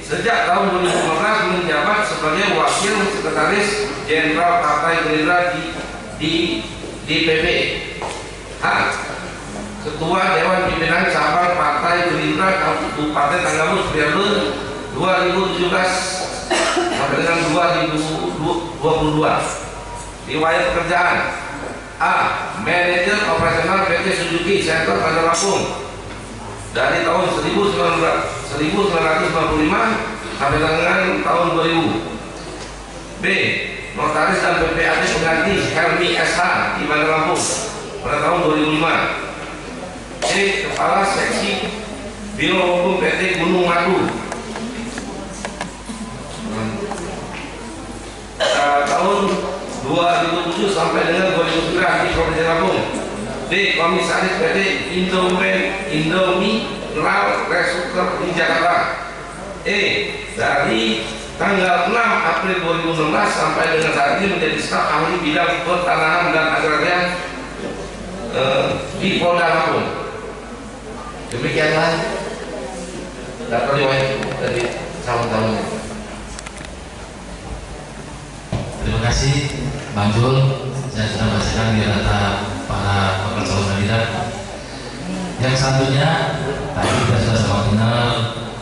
Sejak tahun 2015 menjabat sebagai Wakil Sekretaris Jenderal Partai Gerindra di DPP. H. Ketua Dewan Pimpinan Cabang Partai Gerindra Kabupaten Tanggamus periode 2017 sampai dengan 2022. Riwayat pekerjaan: A. Manajer Operasional PT Suzuki Center Bandar Lampung dari tahun 1995 sampai dengan tahun 2000. B. Notaris dan PPAD pengganti Helmi SH di Bandar Lampung pada tahun 2005. C. Kepala Seksi Biro Hukum PT Gunung Madu tahun 2007 sampai dengan 2009 di Provinsi Lampung. D. Komisaris PT Indomie Resuker di Jakarta. E. Dari tanggal 6 April 2016 sampai dengan saat ini menjadi staf ahli bidang pertanahan dan agraria di Polda Lampung. Demikianlah dapat riwayat dari calon-calonnya. Terima kasih Bang Jul. Saya sudah bacakan di data para bakal calon kandidat. Yang satunya tadi kita sudah sama kenal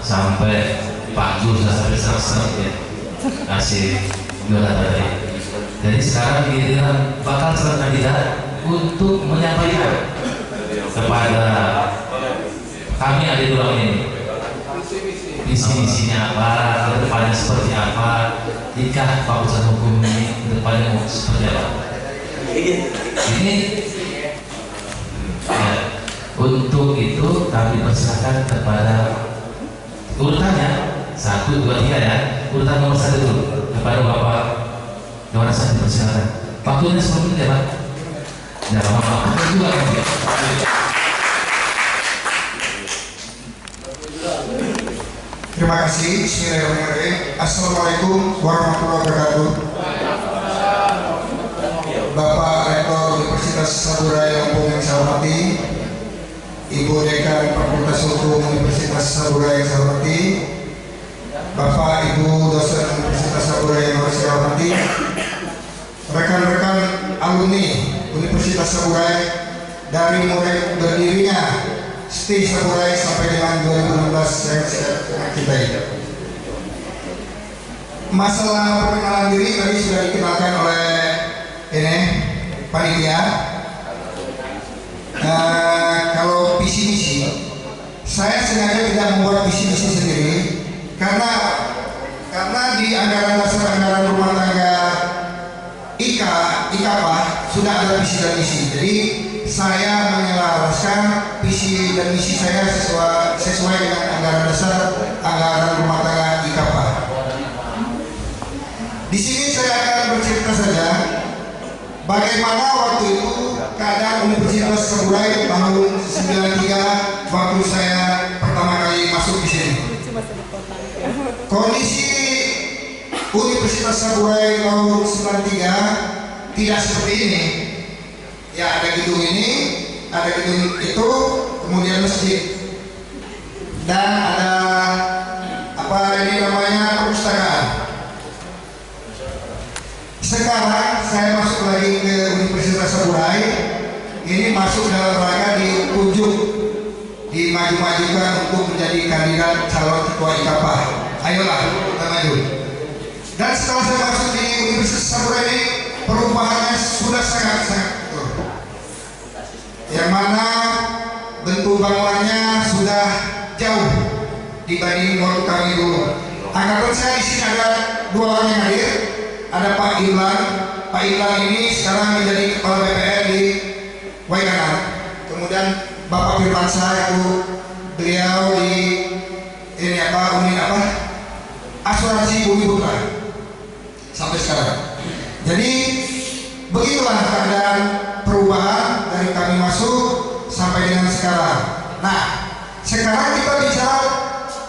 sampai Pak Jul sudah sampai selesai ya. Kasih biodata tadi. Jadi sekarang giliran bakal calon kandidat untuk menyampaikan kepada kami ada di ruang ini visi-misinya apa, ke depannya seperti apa, jika fakultas hukum ini ke depannya mau seperti apa. Ini ya, untuk itu kami persilakan kepada urutannya 1, 2, 3 ya, urutan nomor 1 dulu kepada Bapak Dewan Satu dipersilakan. Waktunya 10 menit ya Pak. Ya, Bapak juga nanti. Terima kasih. Bismillahirrahmanirrahim. Assalamualaikum warahmatullahi wabarakatuh. Bapak Rektor Universitas Saburai Lampung yang saya hormati, Ibu Dekan Fakultas Hukum Universitas Saburai yang saya hormati, Bapak Ibu dosen Universitas Saburai yang saya hormati, rekan-rekan alumni Universitas Saburai dari mulai berdirinya STI Saburai sampai dengan 2016 yang saya cintai. Masalah perkenalan diri tadi sudah dikenalkan oleh ini panitia. Kalau visi misi, saya sengaja tidak membuat visi misi sendiri karena di anggaran dasar anggaran rumah tangga IKAPA sudah ada visi dan misi. Jadi saya menyelaraskan visi dan misi saya sesuai dengan anggaran dasar anggaran rumah tangga IKAPA. Di sini saya akan bercerita saja bagaimana waktu itu keadaan Universitas Saburai tahun 93 waktu saya pertama kali masuk di sini. Kondisi Universitas Saburai tahun 93 tidak seperti ini. Ya, ada gedung ini, ada gedung itu, kemudian masjid, dan ada apa ini namanya perpustakaan. Sekarang saya masuk lagi ke Universitas Saburai, ini masuk dalam rangka ditunjuk, dimaju-majukan untuk menjadi kandidat calon ketua IKAPA. Ayolah kita maju. Dan setelah saya masuk di Universitas Saburai ini, perubahannya sudah sangat-sangat betul. Yang mana bentuk bangunannya sudah jauh dibanding waktu kami dulu. Angkatan saya di sini ada 2 orang yang hadir. Ada Pak Irlan. Pak Irlan ini sekarang menjadi kepala BPR di Waikanan. Kemudian Bapak Firmansyah itu beliau di ini apa unit apa asuransi Bumi Putra sampai sekarang. Jadi begitulah keadaan perubahan dari kami masuk sampai dengan sekarang. Nah, sekarang kita bicara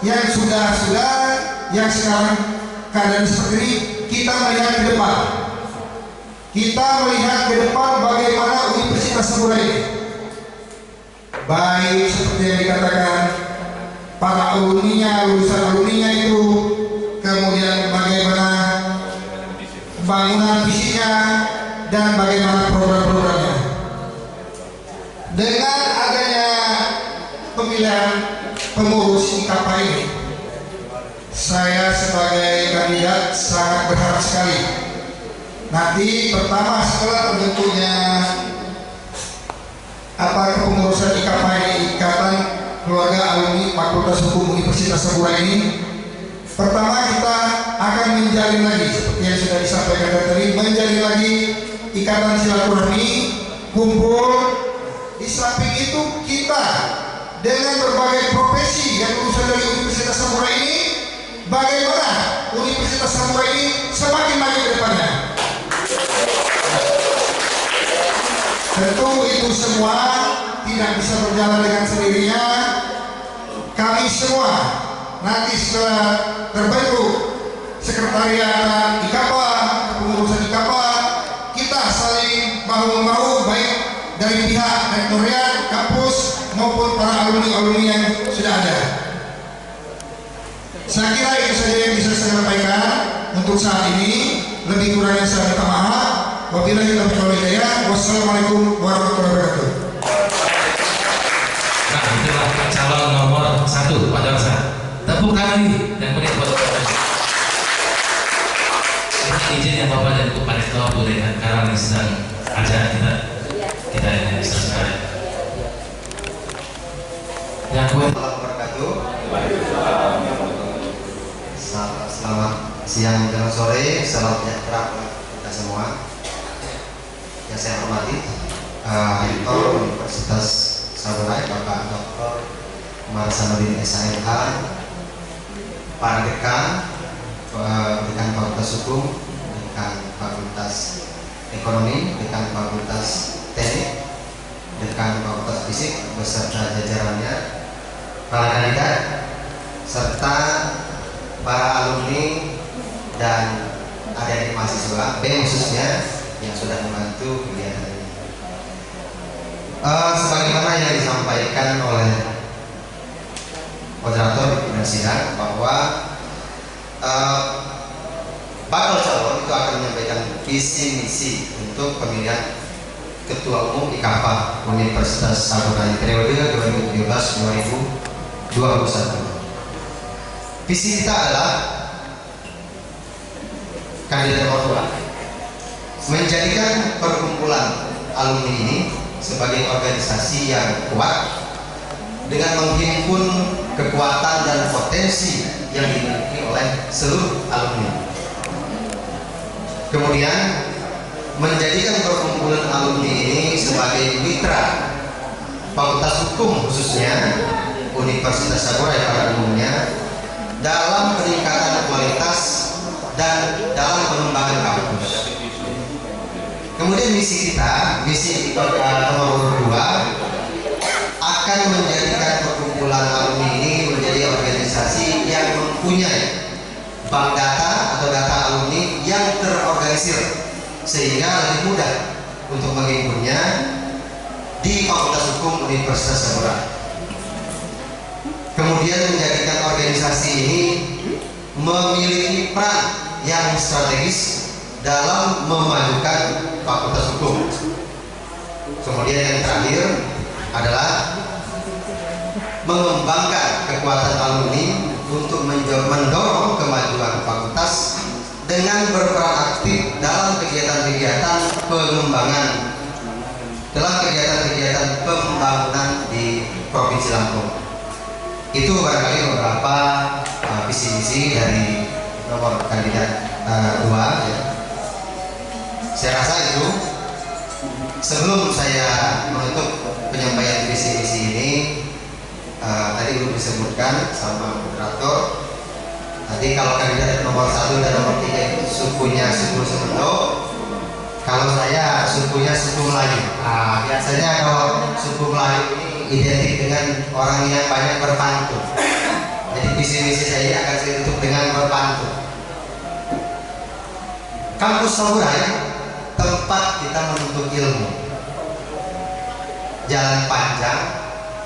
yang sudah yang sekarang keadaan seperti ini, kita melihat ke depan. Kita melihat ke depan bagaimana Universitas Saburai ini. Baik seperti yang dikatakan para alumninya, lulusan alumninya itu, kemudian bagaimana bangunan visinya dan bagaimana program-programnya. Dengan adanya pemilihan pengurus IKAPA ini, saya sebagai kandidat sangat berharap sekali nanti pertama setelah terbentuknya kepengurusan IKAPA ini, Ikatan Keluarga Alumni Fakultas Hukum Universitas Saburai ini, pertama kita akan menjalin lagi seperti yang sudah disampaikan tadi, menjalin lagi ikatan silaturahmi, kumpul. Di samping itu kita dengan berbagai profesi yang lulusan dari Universitas Saburai ini, bagaimana Universitas Saburai ini semakin maju ke depannya. Tentu itu semua tidak bisa berjalan dengan sendirinya. Kami semua nanti setelah terbentuk sekretariat IKAPA, pengurusan IKAPA, kita saling bahu-membahu baik dari pihak rektoriat, kampus maupun para alumni-alumni yang sudah ada. Saya kira itu saja yang bisa saya sampaikan untuk saat ini. Lebih kurangnya saya minta maaf. Wabillahi taufiq wal hidayah. Wassalamualaikum warahmatullahi wabarakatuh. Nah, itulah calon nomor 1 Pak Jaksa. Tepuk tangan nih yang beri buat izin ya Bapak dan Ibu Pak Rektor, Bu Rekan, karena ini sedang acara kita ini selesai. Yang gue Selamat siang dan sore, salam sejahtera kita semua. Yang saya hormati Rektor Universitas Saburai Bapak Dr. Umar Hasanuddin SHMH, para dekan, dekan Fakultas Hukum, dekan Fakultas Ekonomi, dekan Fakultas Teknik, dekan Fakultas Fisik beserta jajarannya, para kandidat, serta para alumni dan adik-adik mahasiswa B khususnya yang sudah membantu kegiatan ini. Sebagaimana yang disampaikan oleh moderator di sidang bahwa bakal calon itu akan menyampaikan visi misi untuk pemilihan Ketua Umum IKAPA Universitas Saburai periode 2017-2021. Visi kita adalah kandidat nomor 2 menjadikan perkumpulan alumni ini sebagai organisasi yang kuat dengan menghimpun kekuatan dan potensi yang dimiliki oleh seluruh alumni. Kemudian menjadikan perkumpulan alumni ini sebagai mitra Fakultas Hukum khususnya Universitas Saburai pada umumnya dalam peningkatan kualitas dan dalam pengembangan kampus. Kemudian misi kita, misi nomor 2 akan menjadikan perkumpulan alumni ini menjadi organisasi yang mempunyai bank data atau data alumni yang terorganisir sehingga lebih mudah untuk menghimpunnya di Fakultas Hukum Universitas Saburai. Kemudian menjadikan organisasi ini memiliki peran yang strategis dalam memajukan Fakultas Hukum. Kemudian yang terakhir adalah mengembangkan kekuatan alumni untuk mendorong kemajuan fakultas dengan berperan aktif dalam kegiatan-kegiatan pengembangan, dalam kegiatan-kegiatan pembangunan di Provinsi Lampung. Itu barangkali beberapa visi-misi dari nomor kandidat 2 ya. Saya rasa itu. Sebelum saya menutup penyampaian visi-misi ini, tadi belum disebutkan sama moderator. Tadi kalau kandidat nomor 1 dan nomor 3 itu sukunya suku Semendo, kalau saya sukunya suku Melayu. Biasanya kalau suku Melayu ini identik dengan orang yang banyak berpantun. Jadi visi-misi saya akan saya tutup dengan berpantun. Kampus Saburai tempat kita menuntut ilmu. Jalan panjang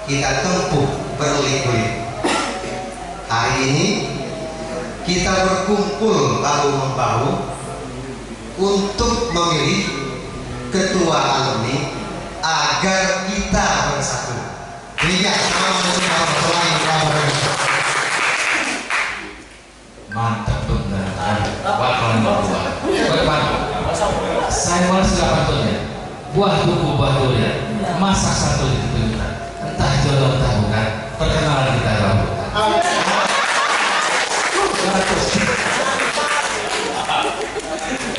kita tempuh berliku-liku. Hari ini kita berkumpul bahu-membahu untuk memilih ketua alumni agar kita bersatu. mantap benar. Bakal nomor 2. Saya malah sudah pantunnya. Buah buku batunya, masak satu ditunjukkan. Entah jodoh entah bukan, perkenalan kita lakukan.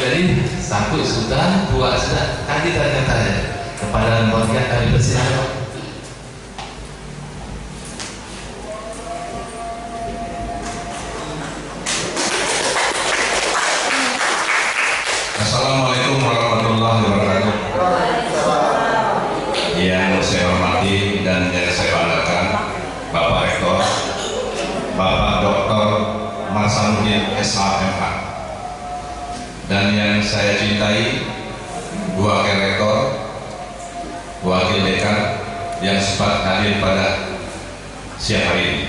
Jadi 1 sudah, 2 sudah. Kandidatnya tanya kepada nomor 3 kami bersilakan. Assalamualaikum warahmatullahi wabarakatuh. Yang saya hormati dan yang saya banggakan Bapak Rektor, Bapak Dr. Umar Hasanuddin SHMH, dan yang saya cintai Bu Wakil Rektor, Bu yang sempat hadir pada siang hari ini.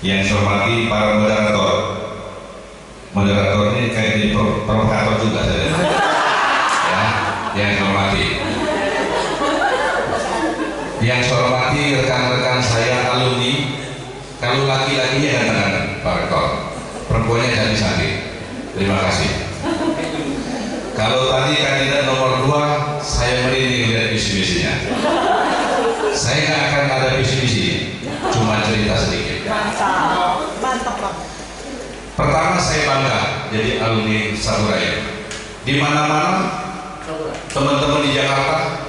Yang saya hormati para moderator. Moderator ini kayak jadi provokator juga saya. Ya, yang saya hormati. Yang saya hormati rekan-rekan saya alumni. Kalau laki-lakinya ganteng Pak Rektor, perempuannya cantik-cantik. Terima kasih. Kalau tadi kandidat nomor 2, saya merinding lihat visi-misinya. Saya nggak akan ada visi-misi, cuma cerita sedikit. Mantap Pak. Pertama, saya bangga jadi alumni Saburai. Di mana-mana teman-teman di Jakarta,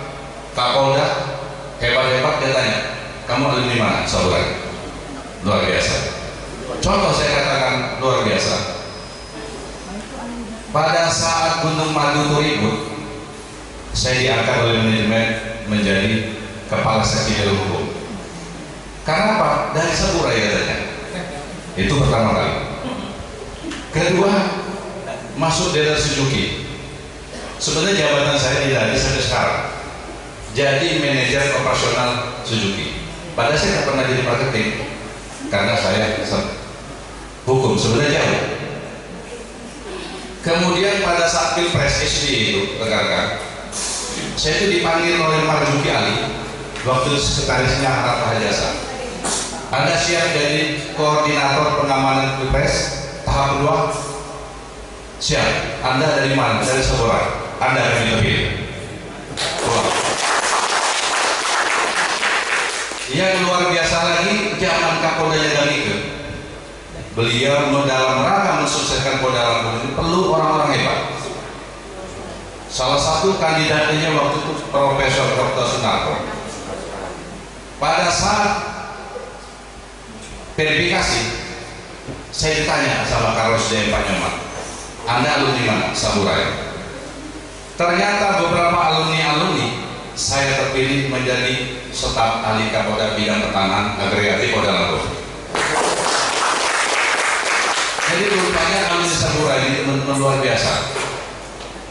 Kapolda hebat-hebat dia tanya, kamu alumni mana? Saburai. Luar biasa. Contoh saya katakan luar biasa. Pada saat Gunung Madu itu ribut, saya diangkat oleh manajemen menjadi kepala seksi dalam hukum. Karena apa? Dari Saburai katanya. Itu pertama kali. Kedua, masuk daerah Suzuki. Sebenarnya jabatan saya tidak ada sampai sekarang. Jadi manajer operasional Suzuki. Padahal saya tidak pernah jadi marketing karena saya hukum sebenarnya jauh. Kemudian pada saat Pilpres SD itu, rekan-rekan, saya itu dipanggil oleh Marzuki Ali, waktu sekretarisnya Harap Hajasa. Anda siap jadi koordinator pengamanan Pilpres tahap kedua? Siap. Anda dari mana? Dari Saburai. Anda akan dipilih. Yang luar biasa lagi, zaman Kapolda Galike. Beliau dalam rangka mensukseskan Polda Lampung ini perlu orang-orang hebat. Salah satu kandidatnya waktu itu Profesor Dr. Sunarto. Pada saat verifikasi, saya ditanya sama Carlos J. Panyoman, Anda alumni mana? Saburai. Ternyata beberapa alumni saya terpilih menjadi staf ahli Kapolda bidang pertanahan agregatif Polda Lampung. Jadi rupanya alumni Saburai ini luar biasa.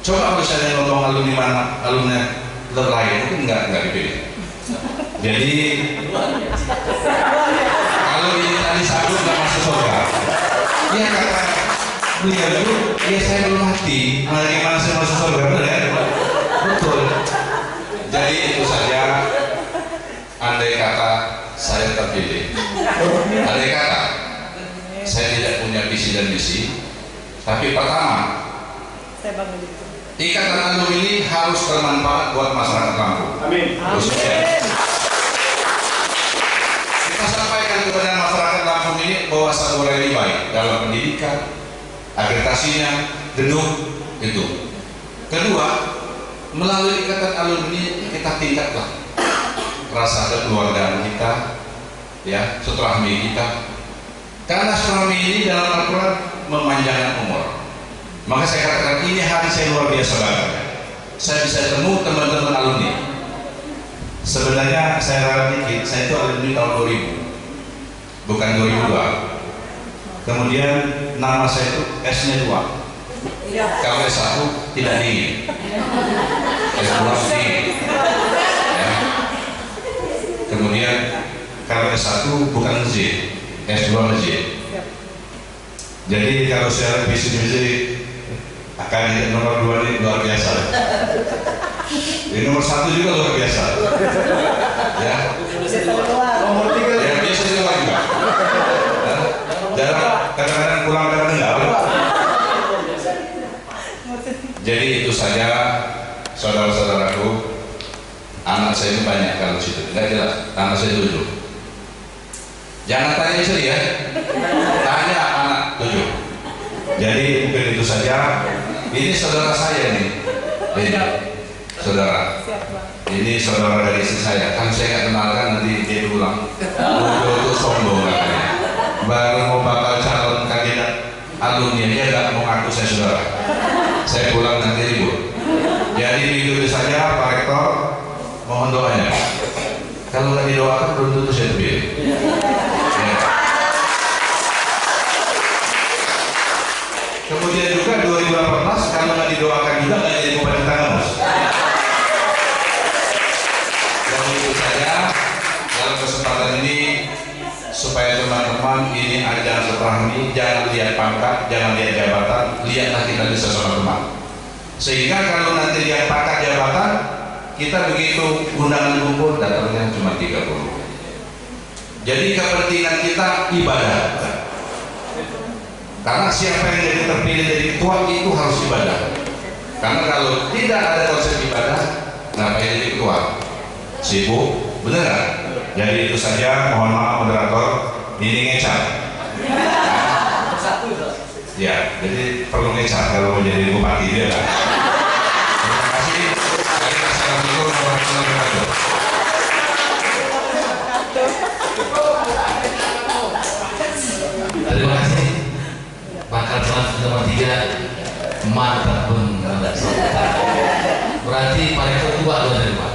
Coba kalau saya ngomong alumni mana, alumni lain mungkin nggak dipilih. Jadi kalau ini tadi satu nggak masuk surga, ya kata beliau itu, ya saya belum mati, bagaimana saya masuk surga, benar ya? Betul. Jadi itu saja. Andai kata saya terpilih, andai kata saya tidak punya visi dan misi, tapi pertama, ikatan alumni ini harus bermanfaat buat masyarakat Lampung. Amin. Khususnya kita sampaikan kepada masyarakat Lampung ini bahwa Saburai ini baik dalam pendidikan, akreditasinya, gedung itu. Kedua, melalui ikatan alumni kita tingkatlah rasa kekeluargaan kita, ya, silaturahmi kita. Karena silaturahmi ini dalam Al-Quran memanjangkan umur. Maka saya katakan ini hari saya luar biasa banget. Saya bisa ketemu teman-teman alumni. Sebenarnya saya ralat dikit, saya itu alumni tahun 2000, bukan 2002. Kemudian nama saya itu S-nya 2. Kalau S1 tidak dingin, S2 dingin. Ya. Kemudian kalau S1 bukan Z, S2 masjid. Jadi kalau saya visi-visi kandidat nomor 2 ini luar biasa. Di nomor 1 juga luar biasa. Ya. Nomor 3 ya biasa juga juga. Jarang kadang-kadang kurang kadang-kadang enggak. Jadi itu saja saudara-saudaraku. Anak saya ini banyak kalau situ. Enggak jelas. Anak saya 7. Jangan tanya istri ya, tanya anak 7. Jadi mungkin itu saja. Ini saudara saya nih, ini saudara. Ini saudara dari istri saya. Kan saya nggak kenalkan nanti dia pulang. Itu sombong katanya. Baru mau bakal calon kandidat alumni dia nggak mau ngaku saya saudara. Saya pulang nanti ribut. Jadi begitu saja Pak Rektor. Mohon doanya. Kalau nggak didoakan belum tentu saya terpilih. Kemudian juga 2018 kalau nggak didoakan juga nggak jadi bupati Tangamus. Dan itu saja teman-teman, ini ajaran silaturahmi, jangan lihat pangkat, jangan lihat jabatan, lihatlah kita di sesama teman. Sehingga kalau nanti lihat pangkat jabatan, kita begitu undangan kumpul datangnya cuma 30. Jadi kepentingan kita ibadah. Karena siapa yang jadi terpilih dari ketua itu harus ibadah. Karena kalau tidak ada konsep ibadah, ngapain jadi ketua? Sibuk, bener gak? Jadi itu saja, mohon maaf moderator, ini ngecap. Ya, jadi perlu ngecap kalau mau jadi bupati dia kan. Terima kasih. Assalamualaikum warahmatullahi wabarakatuh. Terima kasih. Bakal salah nomor 3 mantap pun tidak salah. Berarti paling kedua dua dari Pak.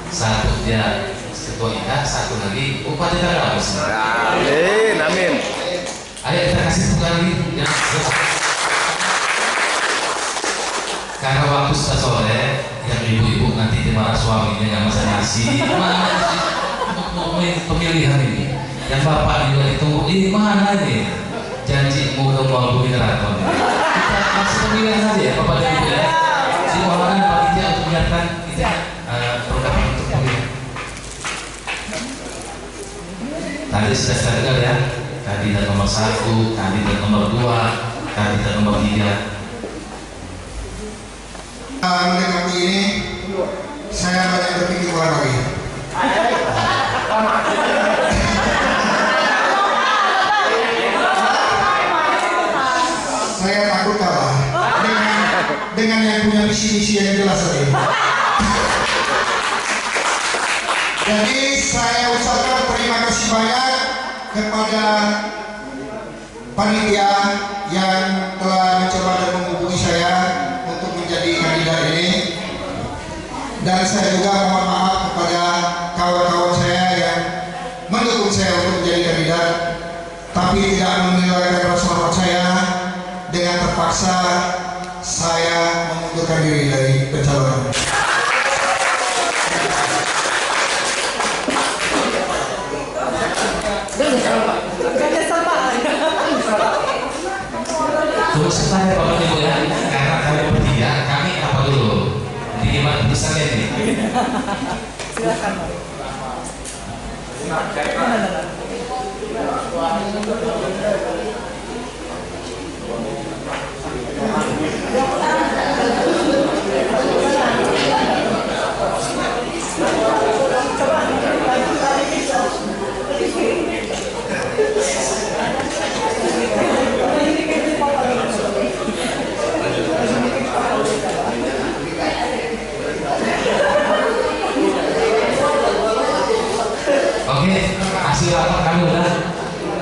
Satu dia ketua IKA, satu lagi bupati Tangerang. Amin, amin. Ayo kita kasih tepuk lagi. Ya. Karena waktu sudah sore, yang ibu-ibu nanti dimarah suaminya yang masak nasi. Mana sih pemilihan ini? Yang bapak juga ditunggu. Ini mana ini? Janji mau bumi keraton. Kita masih pemilihan saja ya, bapak dan ibu ya. Si orang panitia untuk menyiapkan kita program untuk pemilihan. Tadi sudah saya dengar ya, kandidat nomor 1, kandidat nomor 2, kandidat nomor 3. Mendekati ini, saya banyak berpikir ulang lagi. Saya takut kalah dengan yang punya misi-misi yang jelas tadi. Jadi saya ucapkan terima kasih banyak kepada panitia yang telah mencoba dan menghubungi saya untuk menjadi kandidat ini. Dan saya juga mohon maaf kepada kawan-kawan saya yang mendukung saya untuk menjadi kandidat, tapi tidak menilai rasa hormat saya. Dengan terpaksa saya mengundurkan diri dari pencalonan. Tunggu sebentar ya Bapak Ibu ya, karena kami bertiga, kami apa dulu? Jadi gimana tulisannya ini? Silakan. Oke, hasil rapat kami udah.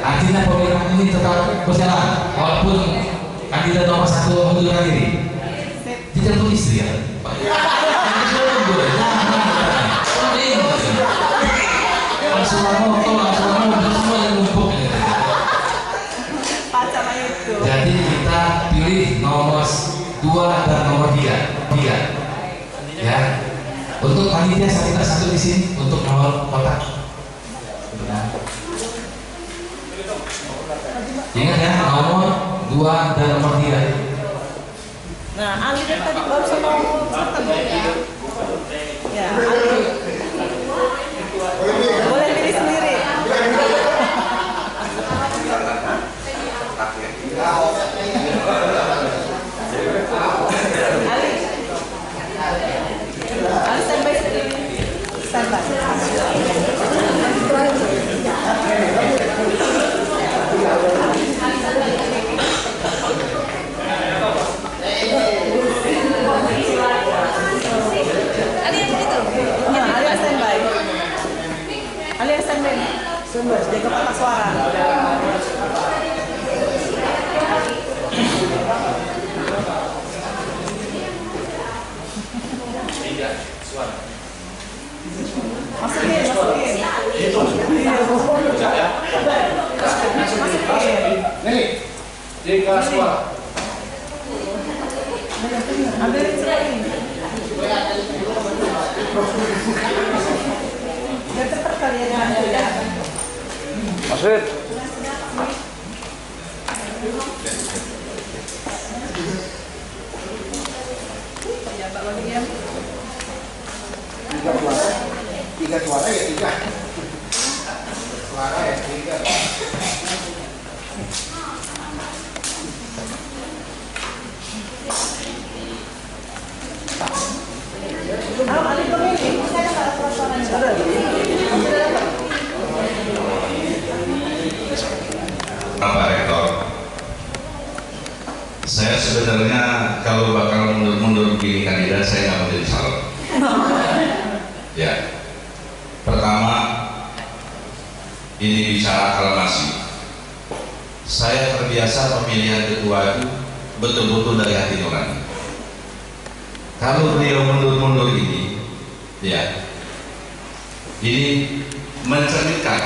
Artinya pemilihan ini tetap berjalan walaupun kandidat nomor 1 mengundurkan diri. Tidak tulis ya, Pak. Langsung semua yang numpuk. Jadi kita pilih nomor 2 dan nomor 3. Ya. Untuk panitia saya minta 1 di sini untuk nomor kotak. Ingat ya, nomor 2 dan nomor 3. Nah, Ali tadi baru sama ya, Ali. Boleh pilih sendiri. Ali standby sendiri. Standby. Jaga kotak suara. Masukin. Nih, jaga suara. Ambilin sini. Biar cepat kalian ya. Maksud 3 suara ya 3 suara ya 3. Pak Rektor, saya sebenarnya kalau bakal mundur pilih kandidat saya nggak mau jadi calon. Ya, pertama ini bicara aklamasi. Saya terbiasa pemilihan ketua itu betul-betul dari hati nurani. Kalau beliau mundur-mundur ini, ya, ini mencerminkan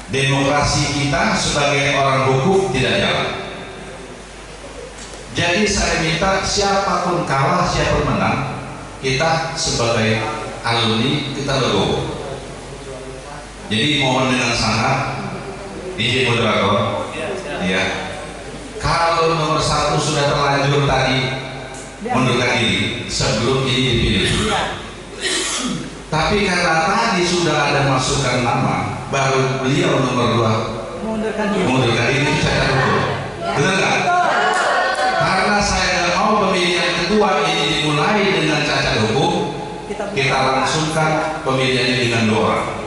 demokrasi kita sebagai orang hukum tidak jalan. Jadi saya minta siapapun kalah, siapapun menang, kita sebagai alumni kita legowo. Jadi mohon dengan sangat izin moderator, ya, kalau nomor 1 sudah terlanjur tadi mundurkan diri sebelum ini dipilih. Tapi karena tadi sudah ada masukan nama, baru beliau nomor 2 mundurkan diri secara hukum. Benar nggak? Karena saya nggak mau pemilihan kedua ini dimulai dengan cacat hukum, kita langsungkan pemilihannya dengan 2 orang.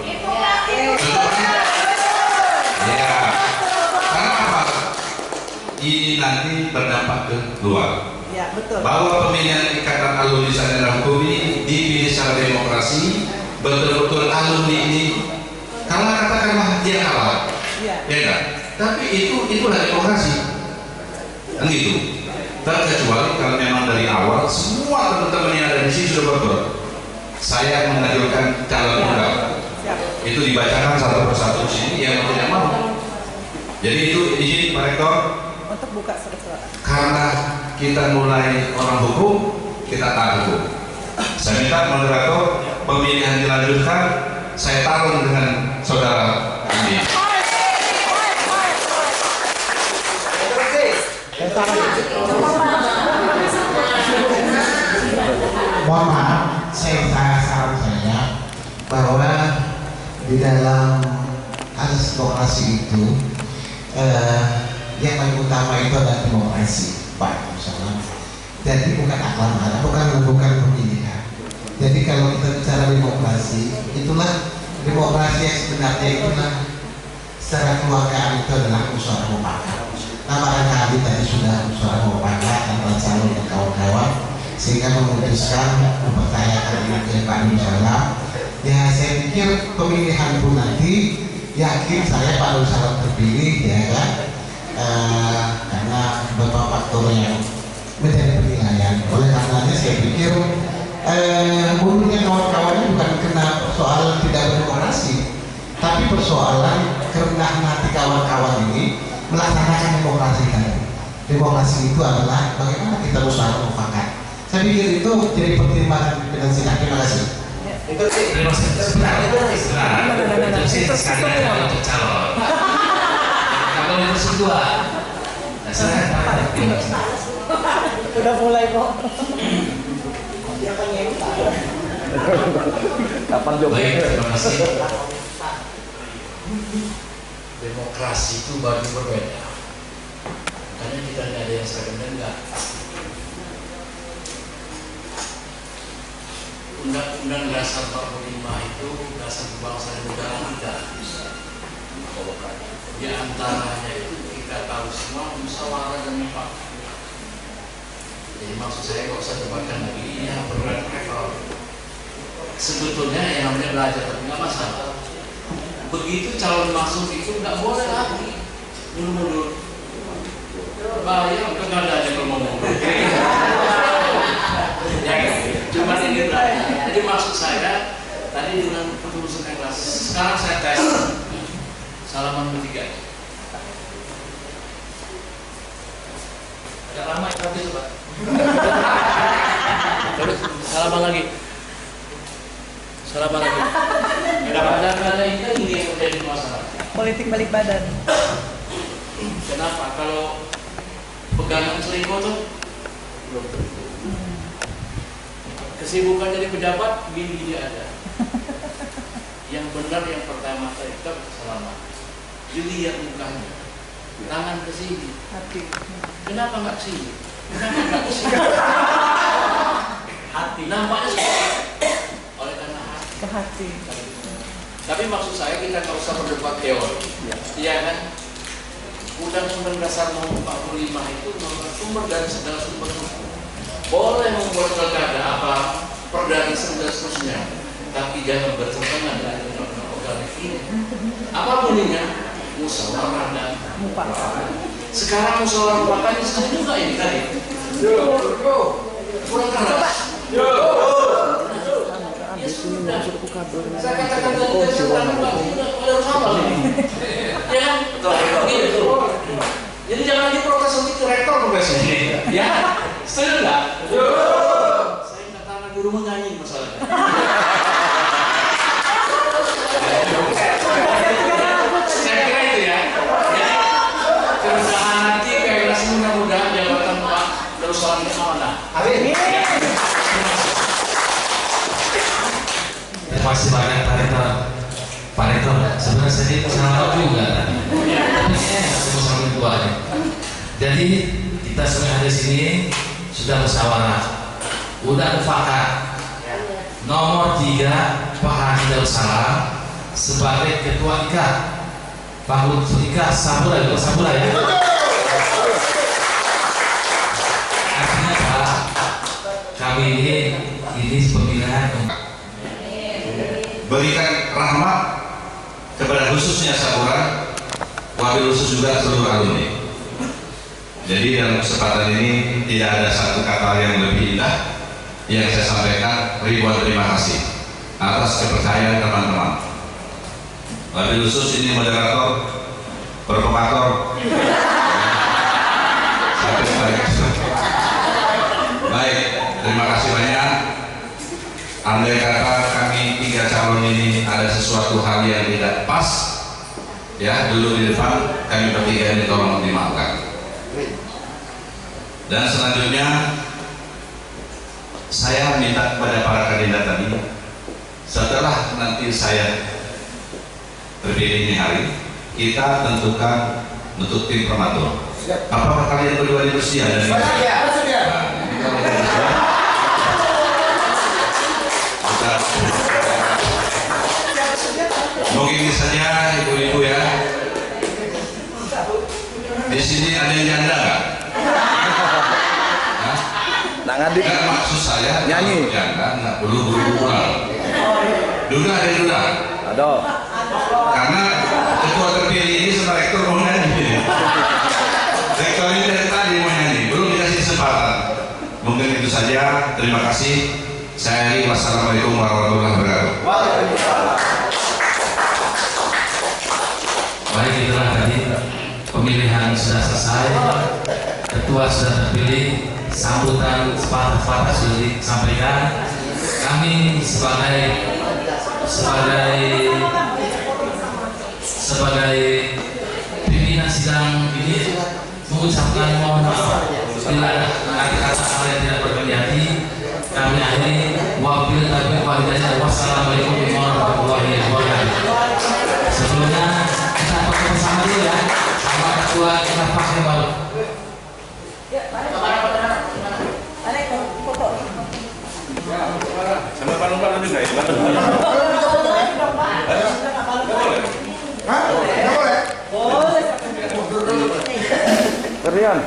Ya, karena apa? Ini nanti berdampak ke luar. Ya, betul. Bahwa pemilihan ikatan alumni sarjana hukum ini dipilih secara demokrasi, betul-betul alumni ini, kalau katakanlah dia kalah, ya enggak? Tapi itulah demokrasi, kan gitu. Terkecuali kalau memang dari awal semua teman-teman yang ada di sini sudah berbuat, saya mengajukan calon tunggal, itu dibacakan satu persatu sini yang tidak mau. Jadi itu izin Pak Rektor. Untuk buka suara. Karena kita mulai orang hukum, kita taat hukum. Saya minta moderator pemilihan dilanjutkan. Saya tarung dengan saudara Andi. Mohon maaf, saran saya bahwa di dalam asas demokrasi itu yang paling utama itu adalah demokrasi, Pak. Jadi bukan aklamasi, bukan pemilihan. Jadi kalau kita bicara demokrasi, itulah demokrasi yang sebenarnya itulah secara keluargaan itu adalah musyawarah mufakat. Nah, barangkali tadi sudah musyawarah mufakat antara calon dan kawan-kawan sehingga memutuskan mempercayakan ini ke Pak Nursalam. Ya, saya pikir pemilihan pun nanti yakin saya Pak Nursalam terpilih, ya kan? Karena beberapa faktor yang menjadi penilaian. Oleh karenanya saya pikir mundurnya kawan-kawannya bukan karena persoalan tidak berdemokrasi, tapi persoalan karena nanti kawan-kawan ini melaksanakan demokrasi tadi. Demokrasi itu adalah bagaimana kita musyawarah mufakat. Saya pikir itu jadi pertimbangan dengan sidang. Terima kasih. Itu sih sebenarnya itu sekali untuk calon. Kalau itu kedua, Udah mulai kok. Kapan baik, terima kasih. Demokrasi itu bagi berbeda. Makanya kita tidak ada yang seragam dan enggak. Undang-Undang Dasar 45 itu dasar bangsa dan negara kita. Di antaranya itu kita tahu semua musyawarah dan mufakat. Jadi maksud saya nggak usah debatkan lagi, ini yang berat rekor. Sebetulnya yang namanya belajar tapi nggak masalah. Begitu calon masuk itu nggak boleh lagi mundur-mundur. Bahaya untuk nggak ada aja kalau mau mundur. Ya, cuma ini belajar. Jadi maksud saya tadi dengan penelusuran kelas. Sekarang saya tes salaman bertiga. Agak lama itu Pak. Terus salaman lagi. Ada ini yang menjadi masalah. Politik balik badan. Kenapa? Kalau pegangan selingkuh tuh kesibukan jadi pejabat gini ada. Yang benar yang pertama saya kita selamat. Dilihat mukanya, tangan ke sini. Kenapa nggak ke sini? Kenapa nggak ke sini? Hati nampaknya seperti oleh karena hati. Tapi maksud saya kita nggak usah berdebat teori. Iya kan? Undang-Undang Dasar Nomor 45 itu sumber dari segala sumber hukum. Boleh membuat pilkada apa, perdana dan seterusnya, tapi jangan bertentangan dengan undang-undang organik ini. Apa bunyinya? Musyawarah dan mufakat. Sekarang musyawarah mufakat ini sudah juga ini tadi. Kurang keras. Ya sudah. Saya katakan tadi harus hafal ini. Ya kan? Gitu. Jadi jangan lagi protes nanti ke rektor profesor ini. Ya, setuju nggak? Saya nggak tahu guru menyanyi masalahnya. Saya kira itu ya. Jadi keresahan nanti kayak mudah-mudahan jabatan Pak Darussalam ini amanah. Amin. Terima kasih banyak Pak Rektor. Pak Rektor, sebenarnya saya salah juga tadi. Tapi sama keduanya. Jadi kita semua di sini sudah musyawarah, udah mufakat. Nomor 3 Pak Haji Darussalam sebagai ketua IKA. Pak IKA Sabura ya. Artinya Pak, kami ini pemilihan. Berikan rahmat kepada khususnya Sabura, wabil khusus juga seluruh alumni. Jadi dalam kesempatan ini tidak ada satu kata yang lebih indah yang saya sampaikan. Ribuan terima kasih atas kepercayaan teman-teman. Wabil khusus ini moderator, provokator. Baik, terima kasih banyak. Andai kata kami 3 calon ini ada sesuatu hal yang tidak pas, ya dulu di depan kami bertiga ini tolong dimaafkan. Dan selanjutnya saya minta kepada para kandidat tadi, setelah nanti saya terpilih ini hari, kita tentukan untuk tim prematur. Apakah kalian berdua bersedia? Mungkin ini saja ibu-ibu ya. Di sini ada yang janda nggak? Nggak, maksud saya nyanyi. Janda nggak perlu buru-buru. Duda ada duda. Ada. Karena ketua terpilih ini sama rektor mau nyanyi. Rektor ini dari tadi mau nyanyi, belum dikasih kesempatan. Mungkin itu saja. Terima kasih. Saya Ari. Wassalamualaikum warahmatullahi wabarakatuh. Baik, itulah tadi pemilihan sudah selesai, ketua sudah terpilih, sambutan sepatah-sepatah sudah disampaikan. Kami sebagai pimpinan sidang ini mengucapkan mohon maaf bila ada kata-kata hal yang tidak berkenan di hati. Kami akhiri wabil taufiq wal hidayah. Wassalamualaikum warahmatullahi wabarakatuh. Sebelumnya kita pakai bersama dulu ya, sama ketua kita pakai baru. Sama balon-balon juga ya? Rian.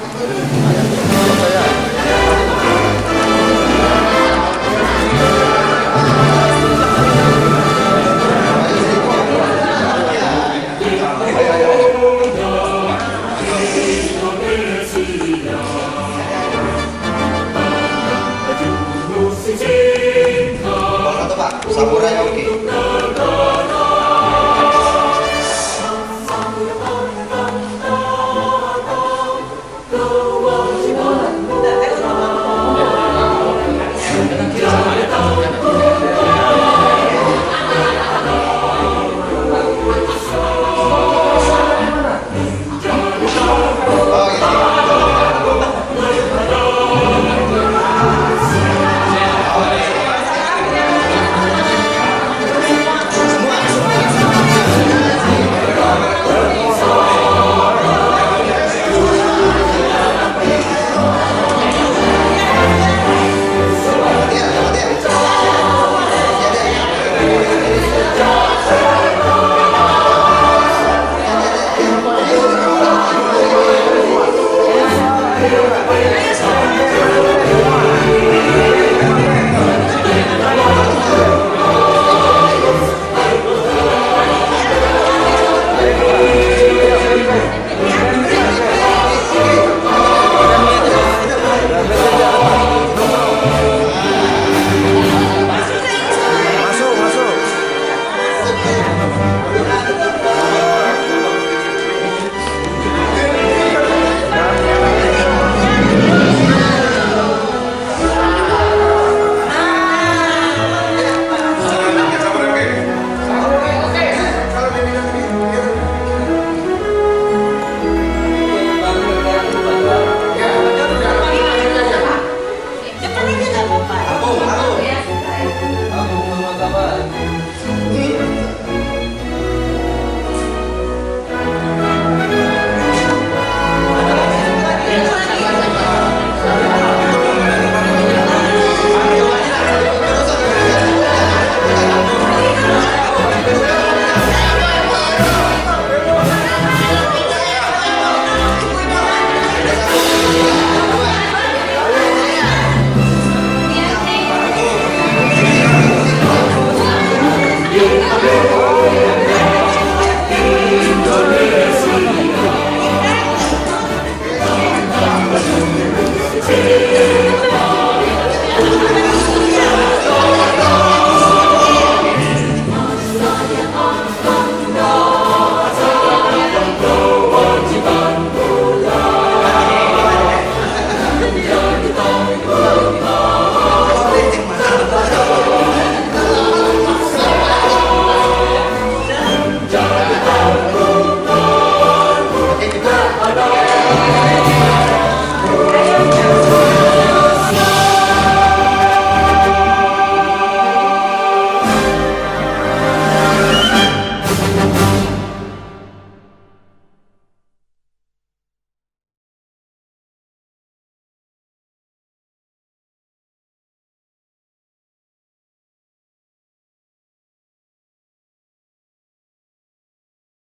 Sabura ya oke. Bapak.